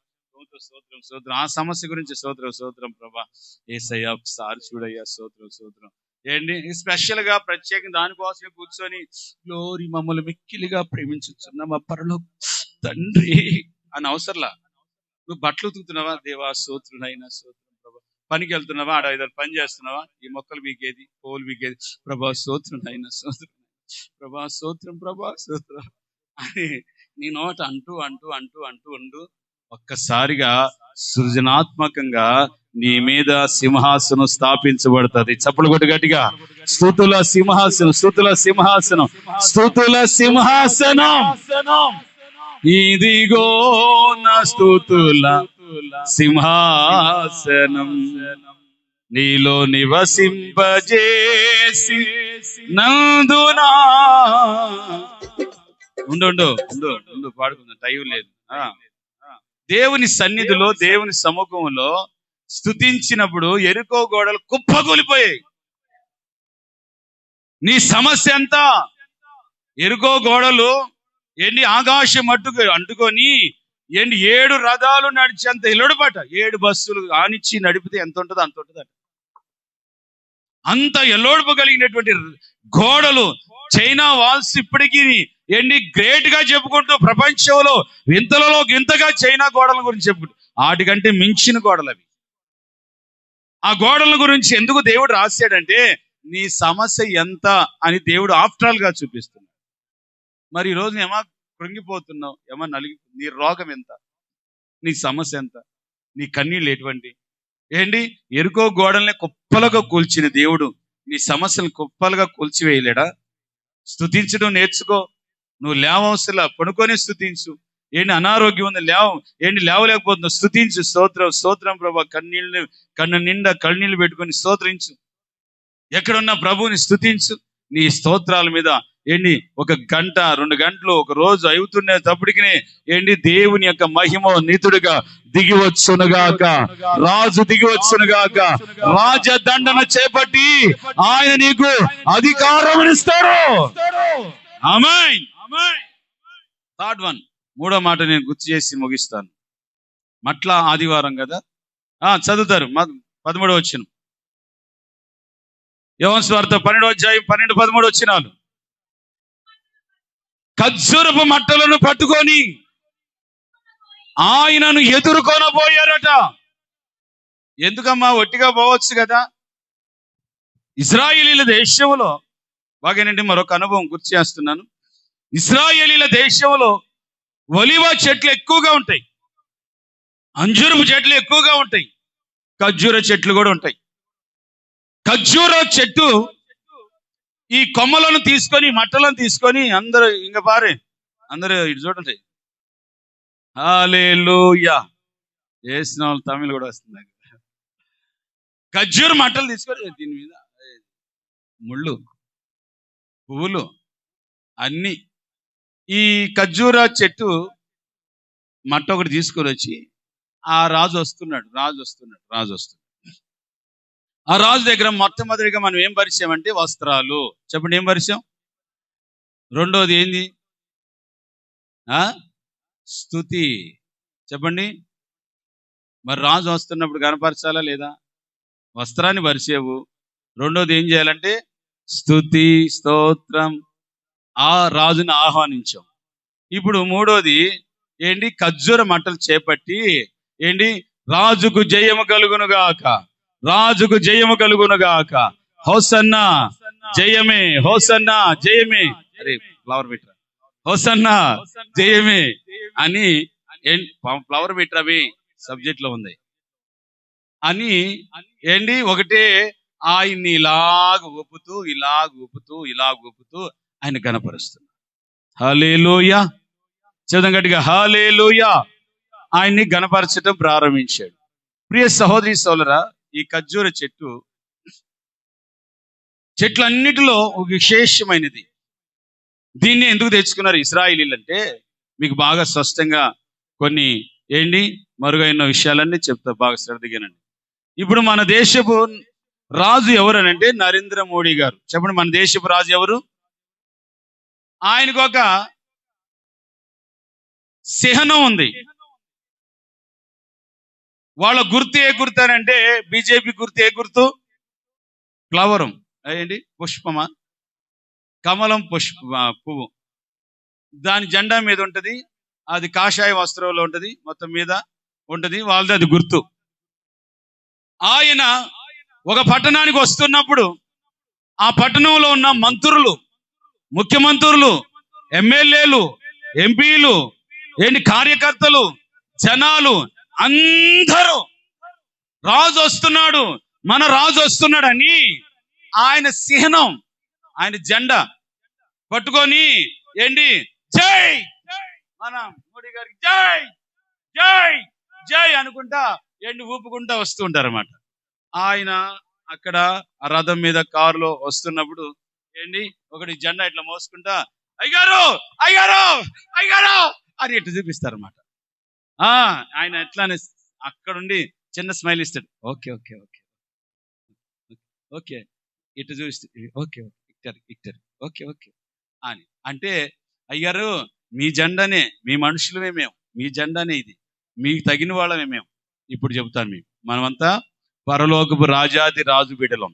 Speaker 1: స్తోత్రం స్తోత్రం. ఆ సమస్య గురించి స్తోత్రం ప్రభా, యేసయ్యా ఒకసారి చూడయ్యా, స్తోత్రం. స్పెషల్ గా ప్రత్యేకంగా దానికోసమే కూర్చొని గ్లోరీ మమ్మల్ని మిక్కిలిగా ప్రేమించుచున్న మా పరలోక తండ్రి అని అవసరంలా. నువ్వు బట్టలు ఉతుకుతున్నావా, దేవా స్తోత్రునైనా స్తోత్రం ప్రభా. పనికి వెళ్తున్నావా, ఆడ 5 పని చేస్తున్నావా, ఈ మొక్కలు మీకేది, పోలు మీకేది, ప్రభా స్తోత్రునైనా స్తోత్రం ప్రభా, స్తోత్రం ప్రభా, స్తోత్రం అని నీ నోట అంటూ అంటూ అంటూ అంటూ ఉండు. ఒక్కసారిగా సృజనాత్మకంగా నీ మీద సింహాసనం స్థాపించబడుతుంది. చప్పలు కొట్టు గట్టిగా. స్తుతుల సింహాసనం, స్తుతుల సింహాసనం, స్తుతుల సింహాసనం. ఇదిగో నా స్తుతుల సింహాసనం, నీలో నివసింపజేసి నందునా. ఉండు పాడుకుందాం, టైం లేదు. దేవుని సన్నిధిలో, దేవుని సముఖంలో స్తుతించినప్పుడు ఎరుకో గోడలు కుప్పకూలిపోయాయి. నీ సమస్య ఎంత? ఎరుకో గోడలు ఆకాశం అంటుకొని 7 రథాలు నడిచేంత ఎల్లుడుపట. 7 బస్సులు ఆనిచ్చి నడిపితే ఎంత ఉంటుందో అంత ఉంటుందట. అంత ఎల్లోడుపు కలిగినటువంటి గోడలు, చైనా వాల్స్ ఇప్పటికీ గ్రేట్ గా చెప్పుకుంటూ ప్రపంచంలో వింతలలో వింతగా చైనా గోడల గురించి చెప్పుకుంటూ, వాటికంటే మించిన గోడలు అవి. ఆ గోడల గురించి ఎందుకు దేవుడు రాశాడంటే నీ సమస్య ఎంత అని దేవుడు ఆఫ్టర్ ఆల్ గా చూపిస్తున్నాడు. మరి ఈ రోజు ఏమో కృంగిపోతున్నావు, ఏమో నీ రోగం ఎంత, నీ సమస్య ఎంత, నీ కన్నీళ్ళు ఎటువంటి, ఏంటి ఎరుకో గోడల్ని కుప్పలుగా కూల్చిన దేవుడు నీ సమస్యలు కుప్పలుగా కూల్చివేయలేడా? స్తుతించడం నేర్చుకో. నువ్వు లేవవసలా, పడుకొని స్తుతించు. ఏంటి అనారోగ్యం ఉంది, ఏంటి లేవలేకపోతున్నావు, స్తుతించు. స్తోత్రం స్తోత్రం ప్రభా. కన్ను నిండా కన్నీళ్లు పెట్టుకొని స్తోత్రించు. ఎక్కడున్న ప్రభువుని స్తుతించు. నీ స్తోత్రాల మీద ఏంటి 1 గంట 2 గంటలు ఒక రోజు అవుతున్నప్పటికీ ఏంటి దేవుని యొక్క మహిమ నితుడుగా దిగివచ్చునుగాక. రాజు దిగివచ్చునుగాక. రాజదండన చేపట్టి ఆయన నీకు అధికారం ఇస్తాడు. ఆమేన్. థర్డ్ వన్, మూడో మాట నేను గుర్తు చేసి ముగిస్తాను. మట్ల ఆదివారం కదా, చదువుతారు 13వ వచనం. యోహాను సువార్త 12వ అధ్యాయం 12-13 వచనాలు. ఖర్జూరపు మట్టలను పట్టుకొని ఆయనను ఎదుర్కొనబోయారట. ఎందుకమ్మా, ఒట్టిగా పోవచ్చు కదా. ఇశ్రాయేలీల దేశంలో బాగానండి, మరొక అనుభవం గుర్తు చేస్తున్నాను. ఇశ్రాయేలీల దేశంలో ఒలివ చెట్లు ఎక్కువగా ఉంటాయి, అంజూరపు చెట్లు ఎక్కువగా ఉంటాయి, ఖర్జూర చెట్లు కూడా ఉంటాయి. ఖర్జూర చెట్టు ఈ కొమ్మలను తీసుకొని మట్టలను తీసుకొని అందరూ అందరూ ఇటు చూడండి, హల్లెలూయా చేసిన వాళ్ళు తమిళ కూడా వస్తుంది. ఖర్జూర మట్టలు తీసుకొని దీని మీద ముళ్ళు పువ్వులు అన్ని, ఈ ఖర్జూర చెట్టు మట్ట ఒకటి తీసుకొని వచ్చి ఆ రాజు వస్తున్నాడు. ఆ రాజు దగ్గర మొట్టమొదటిగా మనం ఏం పరిచయమంటే వస్త్రాలు. చెప్పండి, ఏం పరిచయం? రెండోది ఏంది? స్తుతి. చెప్పండి. మరి రాజు వస్తున్నప్పుడు కనపరచాలా లేదా? వస్త్రాన్ని పరిచేవు. రెండోది ఏం చేయాలంటే స్తుతి స్తోత్రం, ఆ రాజుని ఆహ్వానించాం. ఇప్పుడు మూడోది ఏంటి? ఖర్జూర మట్టలు చేపట్టి ఏంటి? రాజుకు జయము కలుగునుగాక, రాజుకు జయము కలుగునుగాక, హోసన్నా జయమే, హోసన్నా జయమే. అరే ఫ్లవర్ పెట్టరా, హోసన్నా జయమే అని ఫ్లవర్ పెట్టరవి సబ్జెక్ట్ లో ఉంది అని ఏంటి? ఒకటే ఆయన్ని ఇలాగ ఊపుతూ ఆయన కనపరుస్తున్నారు. హల్లెలూయా. చదవం గట్టిగా, హల్లెలూయా. ఆయన్ని గణపరచడం ప్రారంభించాడు. ప్రియ సహోదరి సోదరా, ఈ ఖర్జూర చెట్లన్నిటిలో ఒక విశేషమైనది. దీన్ని ఎందుకు తెచ్చుకున్నారు ఇశ్రాయేలీలు అంటే మీకు బాగా స్పష్టంగా కొన్ని ఏంటి మరుగైన విషయాలన్నీ చెప్తా, బాగా శ్రద్ధగానండి. ఇప్పుడు మన దేశపు రాజు ఎవరనంటే నరేంద్ర మోడీ గారు. చెప్పండి, మన దేశపు రాజు ఎవరు? ఆయనకు ఒక చిహ్నం ఉంది. వాళ్ళ గుర్తు ఏ గుర్తు అని అంటే బీజేపీ గుర్తు ఏ గుర్తు? ఫ్లవరం. ఏంటి? పుష్పమా? కమలం పువ్వు. దాని జెండా మీద ఉంటది, అది కాషాయ వస్త్రంలో ఉంటది, మొత్తం మీద ఉంటది, వాళ్ళది అది గుర్తు. ఆయన ఒక పట్టణానికి వస్తున్నప్పుడు ఆ పట్టణంలో ఉన్న మంత్రులు, ముఖ్యమంత్రులు, ఎమ్మెల్యేలు, ఎంపీలు, ఏంటి కార్యకర్తలు, జనాలు అందరూ రాజు వస్తున్నాడు, మన రాజు వస్తున్నాడని ఆయన చిహ్నం, ఆయన జెండా పట్టుకొని ఏంటి? జై, మన మోడీ గారికి జై జై జై అనుకుంటా ఏంటి ఊపుకుంటా వస్తూ ఉంటారు అన్నమాట. ఆయన అక్కడ ఆ రథం మీద కారులో వస్తున్నప్పుడు ఏంటి ఒకటి జెండా ఇట్లా మోసుకుంటా అయ్యారు అయ్యారు అయ్యారు అని ఇట్లా చూపిస్తారన్నమాట. ఆయన ఎట్లానే అక్కడుండి చిన్న స్మైల్ ఇస్తాడు. ఓకే ఓకే ఓకే ఓకే ఇట్లా చూపిస్తాడు. ఓకే ఇక్టర్ ఇక్టర్ ఓకే ఓకే అని అంటే, అయ్యారు మీ జెండానే, మీ మనుషులమే మేము, మీ జెండానే ఇది, మీకు తగిన వాళ్ళమే మేము. ఇప్పుడు చెబుతాను మీకు, మనమంతా పరలోకపు రాజాది రాజు బిడ్డలం.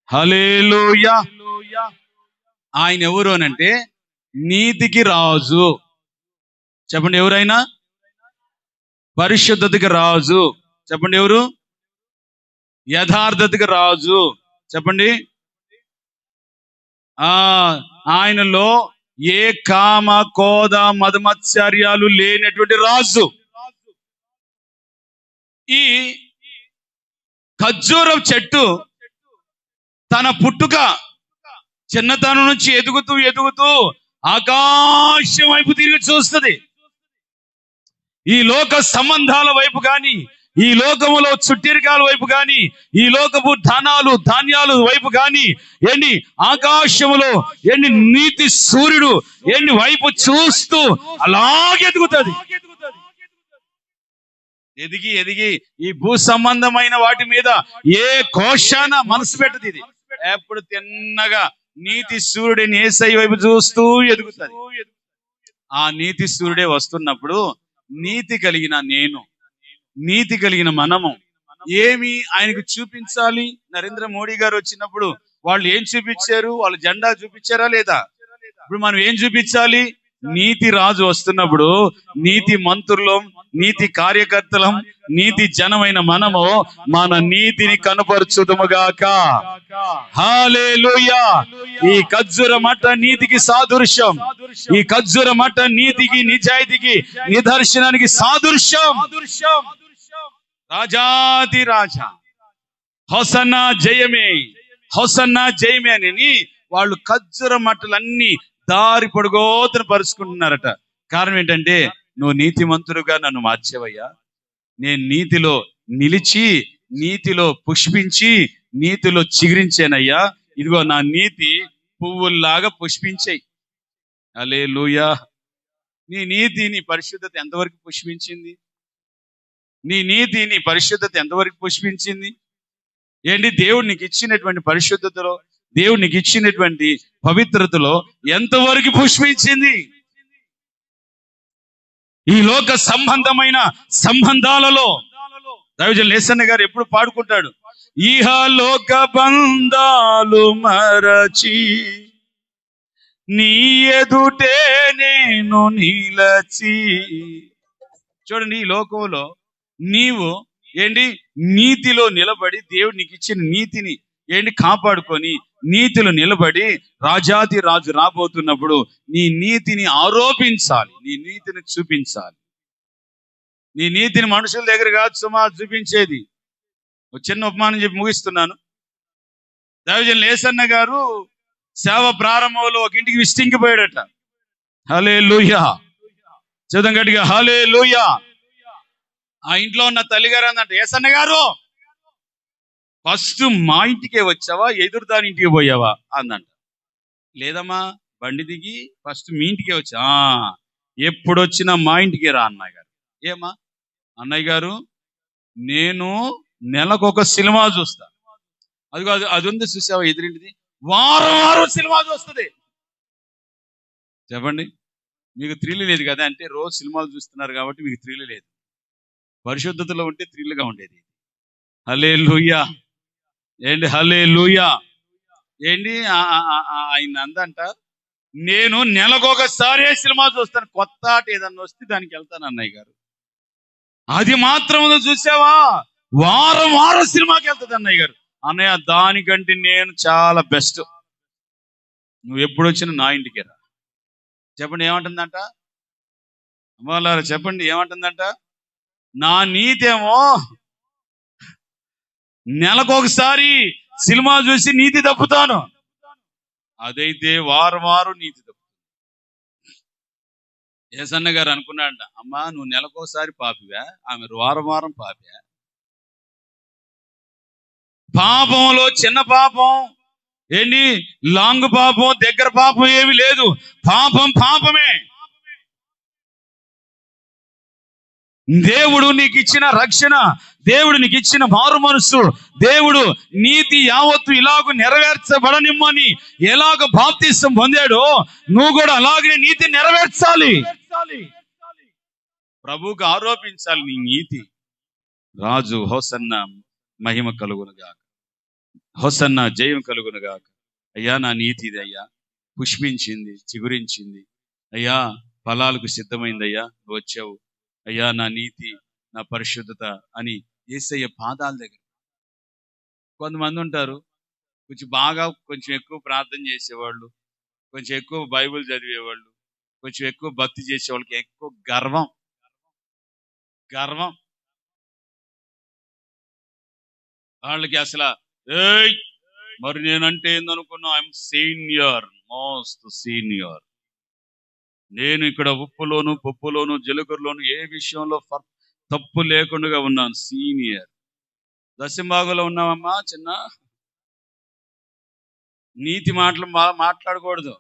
Speaker 1: హల్లెలూయా. ఆయన ఎవరు అనంటే నీతికి రాజు. చెప్పండి, ఎవరైనా? పరిశుద్ధతకి రాజు. చెప్పండి, ఎవరు? యథార్థతకి రాజు. చెప్పండి. ఆయనలో ఏ కామ కోద మదమత్సర్యాలు లేనటువంటి రాజు. ఈ ఖర్జూరం చెట్టు తన పుట్టుక చిన్నతనం నుంచి ఎదుగుతూ ఎదుగుతూ ఆకాశం వైపు తిరిగి చూస్తుంది. ఈ లోక సంబంధాల వైపు గాని, ఈ లోకములో చుట్టిరికాల వైపు గాని, ఈ లోకపు ధాన్యాలు వైపు గాని, ఎన్ని ఆకాశములో ఎన్ని నీతి సూర్యుడు ఎన్ని వైపు చూస్తూ అలాగే ఎదుగుతుంది. ఎదిగి ఎదిగి ఈ భూ సంబంధమైన వాటి మీద ఏ కోశాన మనసు పెట్టదు. ఇది ఎప్పుడు తిన్నగా నీతి సూర్యుడిని యేసయ్య వైపు చూస్తూ ఎదుగుతుంది. ఆ నీతి సూర్యుడే వస్తున్నప్పుడు నీతి కలిగిన నేను, నీతి కలిగిన మనము ఏమి ఆయనకు చూపించాలి? నరేంద్ర మోడీ గారు వచ్చినప్పుడు వాళ్ళు ఏం చూపించారు? వాళ్ళు జెండా చూపించారా లేదా? ఇప్పుడు మనం ఏం చూపించాలి? నీతి రాజు వస్తున్నప్పుడు నీతి మంత్రులం, నీతి కార్యకర్తలం, నీతి జనమైన మనము మన నీతిని కనపరచుదుముగాక. హల్లెలూయా. ఈ ఖర్జూర మట్ట నీతికి సాదృశ్యం. ఈ ఖర్జూర మట్ట నీతికి, నిజాయితీకి, నిదర్శనానికి సాదృశ్యం. రాజాది రాజా హోసన్నా జయమే, హోసన్నా జయమే అని వాళ్ళు ఖర్జూర మట్టలన్నీ దారి పొడుగోతను పరుచుకుంటున్నారట. కారణం ఏంటంటే, నువ్వు నీతిమంతుడుగా నన్ను మార్చేవయ్యా, నేను నీతిలో నిలిచి, నీతిలో పుష్పించి, నీతిలో చిగురించానయ్యా, ఇదిగో నా నీతి పువ్వుల్లాగా పుష్పించాయి. హల్లెలూయా. నీ నీతి, నీ పరిశుద్ధత ఎంతవరకు పుష్పించింది? నీ నీతి, నీ పరిశుద్ధత ఎంతవరకు పుష్పించింది? ఏంటి దేవుడు నీకు ఇచ్చినటువంటి పరిశుద్ధతలో, దేవుడు నీకు ఇచ్చినటువంటి పవిత్రతలో ఎంతవరకు పుష్పించింది? ఈ లోక సంబంధమైన సంబంధాలలో దైవజనులు యేసన్న గారు ఎప్పుడు పాడుకుంటాడు, ఇహ లోక బంధాలు మరచి నీ ఎదుటే నేను నిలచి. చూడండి, ఈ లోకంలో నీవు ఏంటి నీతిలో నిలబడి, దేవుడు నీకు ఇచ్చిన నీతిని ఏంటి కాపాడుకొని నీతిలో నిలబడి రాజాది రాజు రాబోతున్నప్పుడు నీ నీతిని ఆరోపించాలి, నీ నీతిని చూపించాలి. నీ నీతిని మనుషుల దగ్గర కాదు సుమా చూపించేది. ఒక చిన్న ఉపమానం చెప్పి ముగిస్తున్నాను. దైవజనులు యేసన్న గారు సేవ ప్రారంభంలో ఒక ఇంటికి విజిటింగ్కి పోయాడట. హల్లెలూయా. చదువు గట్టిగా హల్లెలూయా. ఆ ఇంట్లో ఉన్న తల్లిగారు అన్నట్టు, యేసన్న గారు ఫస్ట్ మా ఇంటికే వచ్చావా, ఎదురు దాని ఇంటికి పోయావా అందంట. లేదమ్మా, బండి దిగి ఫస్ట్ మీ ఇంటికే వచ్చా. ఎప్పుడు వచ్చినా మా ఇంటికే రా అన్నయ్య గారు. ఏమా అన్నయ్య గారు, నేను నెలకొక సినిమా చూస్తా. అది ఉంది చూసావా ఎదురింటిది, వారం వారం సినిమా చూస్తుంది. చెప్పండి, మీకు థ్రిల్ లేదు కదా అంటే, రోజు సినిమాలు చూస్తున్నారు కాబట్టి మీకు థ్రిల్ లేదు. పరిశుద్ధతలో ఉంటే థ్రిల్గా ఉండేది. హల్లెలూయా. ఏంటి హల్లెలూయా. ఏంటి ఆయన అందంట, నేను నెలకొకసారే సినిమా చూస్తాను, కొత్త ఆట ఏదన్నా వస్తే దానికి వెళ్తాను అన్నయ్య గారు. అది మాత్రం చూసావా, వారం వారం సినిమాకి వెళ్తుంది అన్నయ్య గారు. అన్నయ్య, దానికంటే నేను చాలా బెస్ట్, నువ్వు ఎప్పుడు వచ్చినా నా ఇంటికి రా. చెప్పండి ఏమంటుందంట అమ్మలారా, చెప్పండి ఏమంటుందంట. నా నీతేమో నెలకొకసారి సినిమా చూసి నీతి తప్పుతాను, అదైతే వారం వారం నీతి తప్పు. యేసన్న గారు అనుకున్నాడంట, అమ్మా నువ్వు నెలకోసారి పాపివా, ఆమె వారం వారం పాపివా. పాపంలో చిన్న పాపం ఏంటి, లాంగ్ పాపం, దగ్గర పాపం ఏమి లేదు. పాపం పాపమే. దేవుడు నీకు ఇచ్చిన రక్షణ, దేవుడు నీకు ఇచ్చిన మారు మనసు, దేవుడు నీతి యావత్తు ఇలాగ నెరవేర్చబడనిమ్మని ఎలాగ బాప్తిసం పొందాడో నువ్వు కూడా అలాగే నీతి నెరవేర్చాలి. ప్రభువుకు ఆరోపించాలి నీ నీతి. రాజు హోసన్న మహిమ కలుగునుగాక, హోసన్న జయం కలుగునుగాక. అయ్యా నా నీతి ఇది అయ్యా, పుష్పించింది, చిగురించింది అయ్యా, ఫలాలకు సిద్ధమైందయ్యా, నువ్వు వచ్చావు అయ్యా. నా నీతి, నా పరిశుద్ధత అని యేసయ్య పాదాల దగ్గర. కొంతమంది ఉంటారు కొంచెం ఎక్కువ ప్రార్థన చేసేవాళ్ళు, కొంచెం ఎక్కువ బైబిల్ చదివేవాళ్ళు, కొంచెం ఎక్కువ భక్తి చేసేవాళ్ళకి ఎక్కువ గర్వం. వాళ్ళకి అసలు ఏయ్ మరి నేనంటే ఏందనుకున్నా, ఐఎమ్ సీనియర్, మోస్ట్ సీనియర్. నేను ఇక్కడ ఉప్పులోను పప్పులోను జీలకర్రలోను ఏ విషయంలో తప్పు లేకుండా ఉన్నాను, సీనియర్. దశంభాగంలో ఉన్నామమ్మా చిన్న. నీతి మాటలు మాట్లాడకూడదు.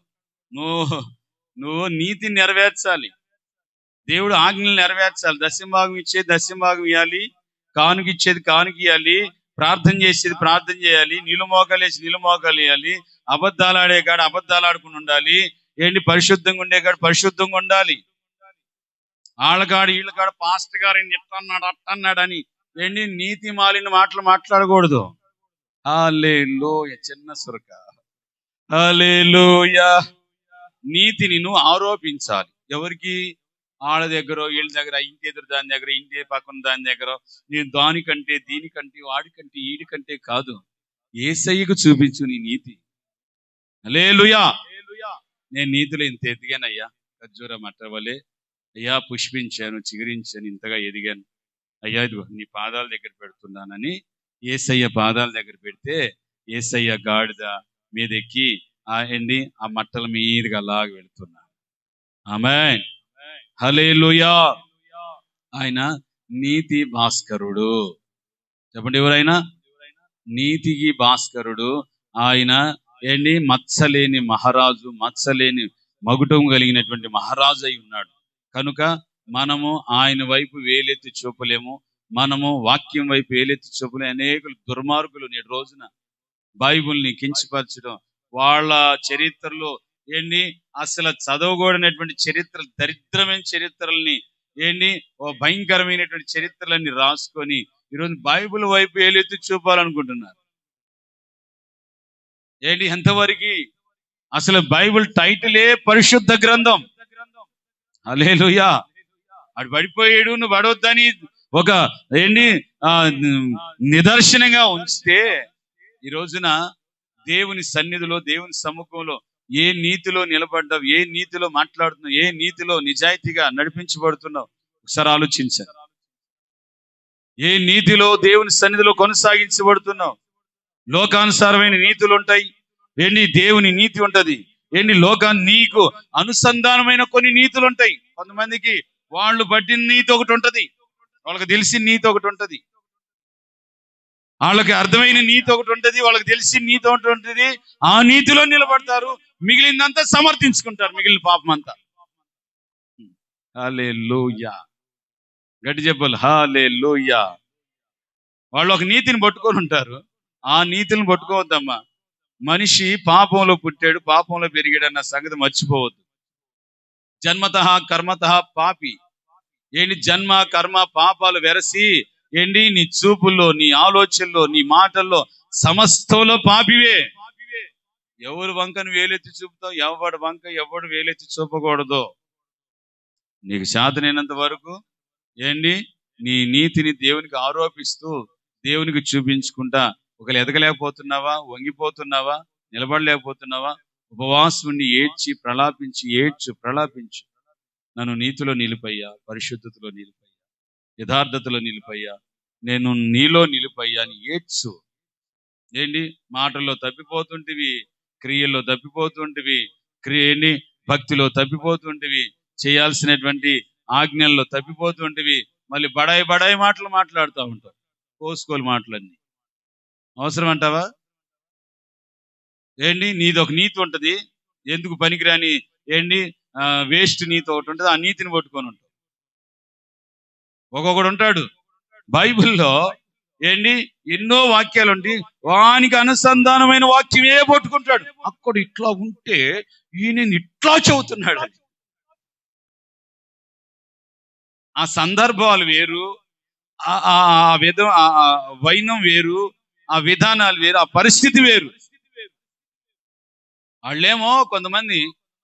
Speaker 1: నువ్వు నువ్వు నీతిని నెరవేర్చాలి, దేవుడు ఆజ్ఞలు నెరవేర్చాలి. దశంభాగం ఇచ్చేది దశంభాగం ఇవ్వాలి, కానుక ఇచ్చేది కానుక ఇవ్వాలి, ప్రార్థన చేసేది ప్రార్థన చేయాలి, నీళ్ళు మోకాలు వేసి నీళ్ళు మోకాలు వేయాలి, అబద్ధాలు ఆడే కాడ అబద్ధాలు ఆడుకుని ఉండాలి, ఏంటి పరిశుద్ధంగా ఉండే కాడ పరిశుద్ధంగా ఉండాలి. వాళ్ళకాడ వీళ్ళకాడ పాస్టర్ గారు ఎట్టన్నాడు అట్టన్నాడు అని ఏంటి నీతి మాలిన మాటలు మాట్లాడకూడదు. హల్లెలూయా. చిన్న సురక. హల్లెలూయా. నీతిని నువ్వు ఆరోపించాలి. ఎవరికి? వాళ్ళ దగ్గర వీళ్ళ దగ్గర, ఇంటి ఎదురు దాని దగ్గర, ఇంటి పక్కన దాని దగ్గర, నేను దానికంటే దీనికంటే వాడికంటే వీడికంటే కాదు, యేసయ్యకు చూపించు నీ నీతి. హల్లెలూయా. నేను నీతిలో ఇంత ఎదిగానయ్యా, ఖర్జూర మట్టవలే అయ్యా, పుష్పించాను, చిగురించాను, ఇంతగా ఎదిగాను అయ్యా, ఇది నీ పాదాల దగ్గర పెడుతున్నానని యేసయ్య పాదాల దగ్గర పెడితే యేసయ్య గాడిద మీద ఎక్కి ఆ మట్టల మీదుగా అలాగ వెళుతున్నాను. ఆమేన్. హల్లెలూయా. ఆయన నీతి భాస్కరుడు. చెప్పండి ఎవరైనా. నీతికి భాస్కరుడు ఆయన. ఏంటి? మచ్చలేని మహారాజు, మచ్చలేని మగుటం కలిగినటువంటి మహారాజు అయి ఉన్నాడు. కనుక మనము ఆయన వైపు వేలెత్తి చూపలేము, మనము వాక్యం వైపు వేలెత్తి చూపలేము. అనేకులు దుర్మార్గులు నేటి రోజున బైబుల్ని కించపరచడం, వాళ్ళ చరిత్రలో ఏంటి అసలు చదవకూడనటువంటి చరిత్రలు, దరిద్రమైన చరిత్రల్ని ఏంటి ఓ భయంకరమైనటువంటి చరిత్రలన్నీ రాసుకొని ఈరోజు బైబుల్ వైపు వేలెత్తి చూపాలనుకుంటున్నారు. ఏంటి ఎంతవరకు? అసలు బైబుల్ టైటిలే పరిశుద్ధ గ్రంథం. హల్లెలూయా. అటు పడిపోయాడు, నువ్వు పడవద్దని ఒక ఏంటి నిదర్శనంగా ఉంచితే, ఈ రోజున దేవుని సన్నిధిలో, దేవుని సముఖంలో ఏ నీతిలో నిలబడ్డావు, ఏ నీతిలో మాట్లాడుతున్నావు, ఏ నీతిలో నిజాయితీగా నడిపించబడుతున్నావు ఒకసారి ఆలోచించారు. ఏ నీతిలో దేవుని సన్నిధిలో కొనసాగించబడుతున్నావు? లోకానుసారమైన నీతులు ఉంటాయి, ఏంటి దేవుని నీతి ఉంటది, ఏంటి నీకు అనుసంధానమైన కొన్ని నీతులు ఉంటాయి. కొంతమందికి వాళ్ళు పట్టిన నీతి ఒకటి ఉంటది, వాళ్ళకి తెలిసిన నీతి ఒకటి ఉంటది, వాళ్ళకి అర్థమైన నీతి ఒకటి ఉంటది, వాళ్ళకి తెలిసిన నీతి ఒకటి ఉంటది. ఆ నీతిలో నిలబడతారు, మిగిలిందంతా సమర్థించుకుంటారు, మిగిలిన పాపం అంతా. హల్లెలూయా. గట్టి చెప్పాలి. హల్లెలూయా. వాళ్ళు ఒక నీతిని పట్టుకొని ఉంటారు, ఆ నీతిని పట్టుకోవద్దమ్మా. మనిషి పాపంలో పుట్టాడు, పాపంలో పెరిగాడు అన్న సంగతి మర్చిపోవద్దు. జన్మతః కర్మతః పాపి. ఏంటి? జన్మ కర్మ పాపాలు వెరసి ఏంటి నీ చూపుల్లో, నీ ఆలోచనలో, నీ మాటల్లో సమస్తంలో పాపివే. ఎవరు వంకను వేలెత్తి చూపుతావు? ఎవడు వంక ఎవడు వేలెత్తి చూపకూడదు. నీకు శాతనైనంత వరకు ఏంటి నీ నీతిని దేవునికి ఆరోపిస్తూ, దేవునికి చూపించుకుంటా. ఒకవేళ ఎదగలేకపోతున్నావా, వంగిపోతున్నావా, నిలబడలేకపోతున్నావా, ఉపవాసం ఉండి ఏడ్చి ప్రలాపించు, నన్ను నీతిలో నిలిపయ్యా, పరిశుద్ధతలో నిలిపయ్యా, యథార్థతలో నిలిపయ్యా, నేను నీలో నిలిపయ్యా అని ఏడ్చు. ఏంటి? మాటల్లో తప్పిపోతుంటివి, క్రియల్లో తప్పిపోతుంటివి, ఏంటి భక్తిలో తప్పిపోతుంటివి, చేయాల్సినటువంటి ఆజ్ఞల్లో తప్పిపోతుంటివి, మళ్ళీ బడాయి మాటలు మాట్లాడుతూ ఉంటావు. కోసుకోలు మాటలన్నీ అవసరం అంటావా? ఏంటి? నీది ఒక నీతి ఉంటది, ఎందుకు పనికిరాని ఏంటి వేస్ట్ నీతి ఒకటి ఉంటుంది, ఆ నీతిని పట్టుకొని ఉంటావు. ఒక్కొక్కడు ఉంటాడు బైబిల్లో ఏంటి ఎన్నో వాక్యాలు ఉండి వానికి అనుసంధానమైన వాక్యమే పట్టుకుంటాడు. అక్కడ ఇట్లా ఉంటే ఈయన ఇట్లా చెబుతున్నాడు అని. ఆ సందర్భాలు వేరు, ఆ విధం, ఆ వైనం వేరు, ఆ విధానాలు వేరు, ఆ పరిస్థితి వేరు. వాళ్ళేమో కొంతమంది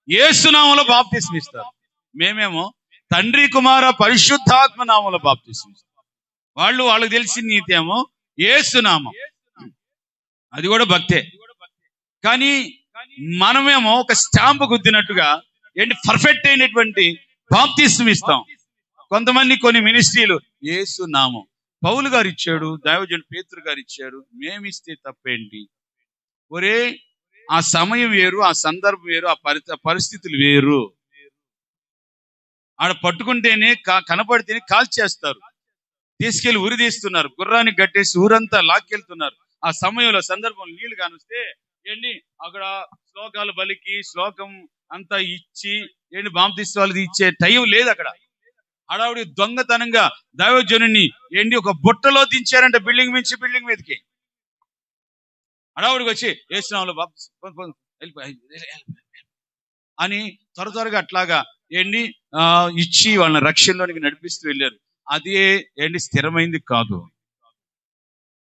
Speaker 1: యేసు నామములో బాప్తిస్మం ఇస్తారు, మేమేమో తండ్రి కుమార పరిశుద్ధాత్మ నామములో బాప్తిస్మం ఇస్తాం. వాళ్ళకి తెలిసిన నీతి ఏమో యేసు నామం, అది కూడా భక్తే. కానీ మనమేమో ఒక స్టాంపు గుద్దినట్టుగా ఏంటి పర్ఫెక్ట్ అయినటువంటి బాప్తిస్మం ఇస్తాం. కొంతమంది కొన్ని మినిస్ట్రీలు యేసు నామం, పౌలు గారు ఇచ్చాడు, దైవజనుడు పేతురు గారు ఇచ్చారు, మేమిస్తే తప్పేంటి? ఒరే, ఆ సమయం వేరు, ఆ సందర్భం వేరు, ఆ పరిస్థితులు వేరు. ఆడ పట్టుకుంటేనే కనపడితేనే కాల్చేస్తారు, తీసుకెళ్లి ఉరి తీస్తున్నారు, గుర్రానికి కట్టేసి ఊరంతా లాక్కెళ్తున్నారు. ఆ సమయంలో సందర్భం నీళ్లు కానిస్తే ఏంటి అక్కడ శ్లోకాలు బలికి శ్లోకం అంతా ఇచ్చి ఏంటి బాంతిస్తు వాళ్ళది ఇచ్చే టైం లేదు అక్కడ. హడావుడి దొంగతనంగా దైవజనుని ఏంటి ఒక బుట్టలో దించారంట, బిల్డింగ్ మించి బిల్డింగ్ మీదకి. హడావుడికి వచ్చి ఏసునామములో అని త్వరగా అట్లాగా ఏంటి ఇచ్చి వాళ్ళని రక్షణలోనికి నడిపిస్తూ వెళ్ళారు. అదే ఏంటి స్థిరమైంది కాదు.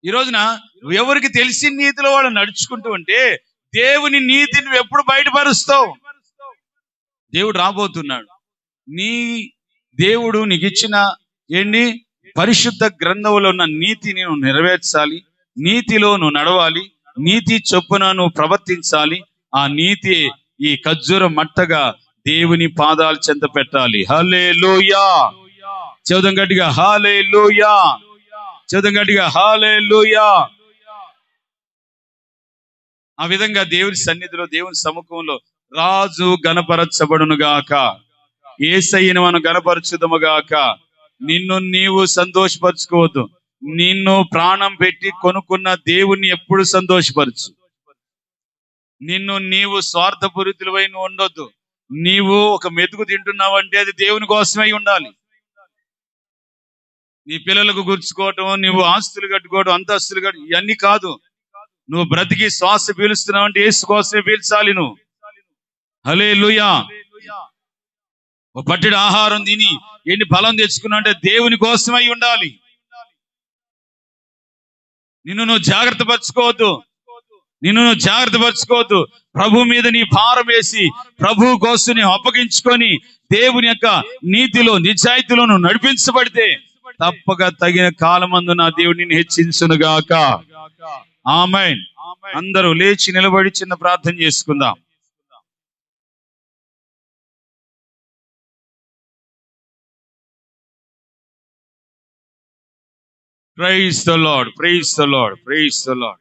Speaker 1: ఈ రోజున ఎవరికి తెలిసిన నీతిలో వాళ్ళు నడుచుకుంటూ ఉంటే దేవుని నీతిని నువ్వు ఎప్పుడు బయటపరుస్తావు? దేవుడు రాబోతున్నాడు. నీ దేవుడు నీకు ఇచ్చిన ఏంటి పరిశుద్ధ గ్రంథంలో ఉన్న నీతిని నువ్వు నెరవేర్చాలి, నీతిలో నువ్వు నడవాలి, నీతి చొప్పున నువ్వు ప్రవర్తించాలి. ఆ నీతి ఈ ఖర్జూర మట్టగా దేవుని పాదాల చెంత పెట్టాలి. హల్లెలూయా. చదువు గట్టిగా హల్లెలూయా. చదువు గట్టిగా హల్లెలూయా. ఆ విధంగా దేవుని సన్నిధిలో, దేవుని సముఖంలో రాజు గణపరచబడును గాక, యేసయ్యను మనం గణపరచుదము గాక. నిన్ను నీవు సంతోషపరచుకోవద్దు. నిన్ను ప్రాణం పెట్టి కొనుక్కున్న దేవుణ్ణి ఎప్పుడు సంతోషపరచు. నిన్ను నీవు స్వార్థపూరితులవై నువ్వు ఉండొద్దు. నీవు ఒక మెతుకు తింటున్నావంటే అది దేవుని కోసమై ఉండాలి. నీ పిల్లలకు గుర్చుకోవటం, నువ్వు ఆస్తులు కట్టుకోవడం, అంతస్తులు కట్టు, ఇవన్నీ కాదు. నువ్వు బ్రతికి శ్వాస పీలుస్తున్నావు అంటే యేసు కోసమే పీల్చాలి నువ్వు. హల్లెలూయా. ఒక పట్టెడు ఆహారం తిని ఎన్ని బలం తెచ్చుకున్నావు అంటే దేవుని కోసమై ఉండాలి. నిన్ను నువ్వు జాగ్రత్త పరచుకోవద్దు. ప్రభు మీద నీ భారం వేసి ప్రభు కోసం నీ అప్పగించుకొని దేవుని యొక్క నీతిలో నిజాయితీలో నువ్వు నడిపించబడితే తప్పక తగిన కాలమందు నా దేవుడిని హెచ్చించునుగాక. ఆమేన్. అందరూ లేచి నిలబడి చిన్న ప్రార్థన చేసుకుందాం. Praise the Lord. Praise the Lord. Praise the Lord.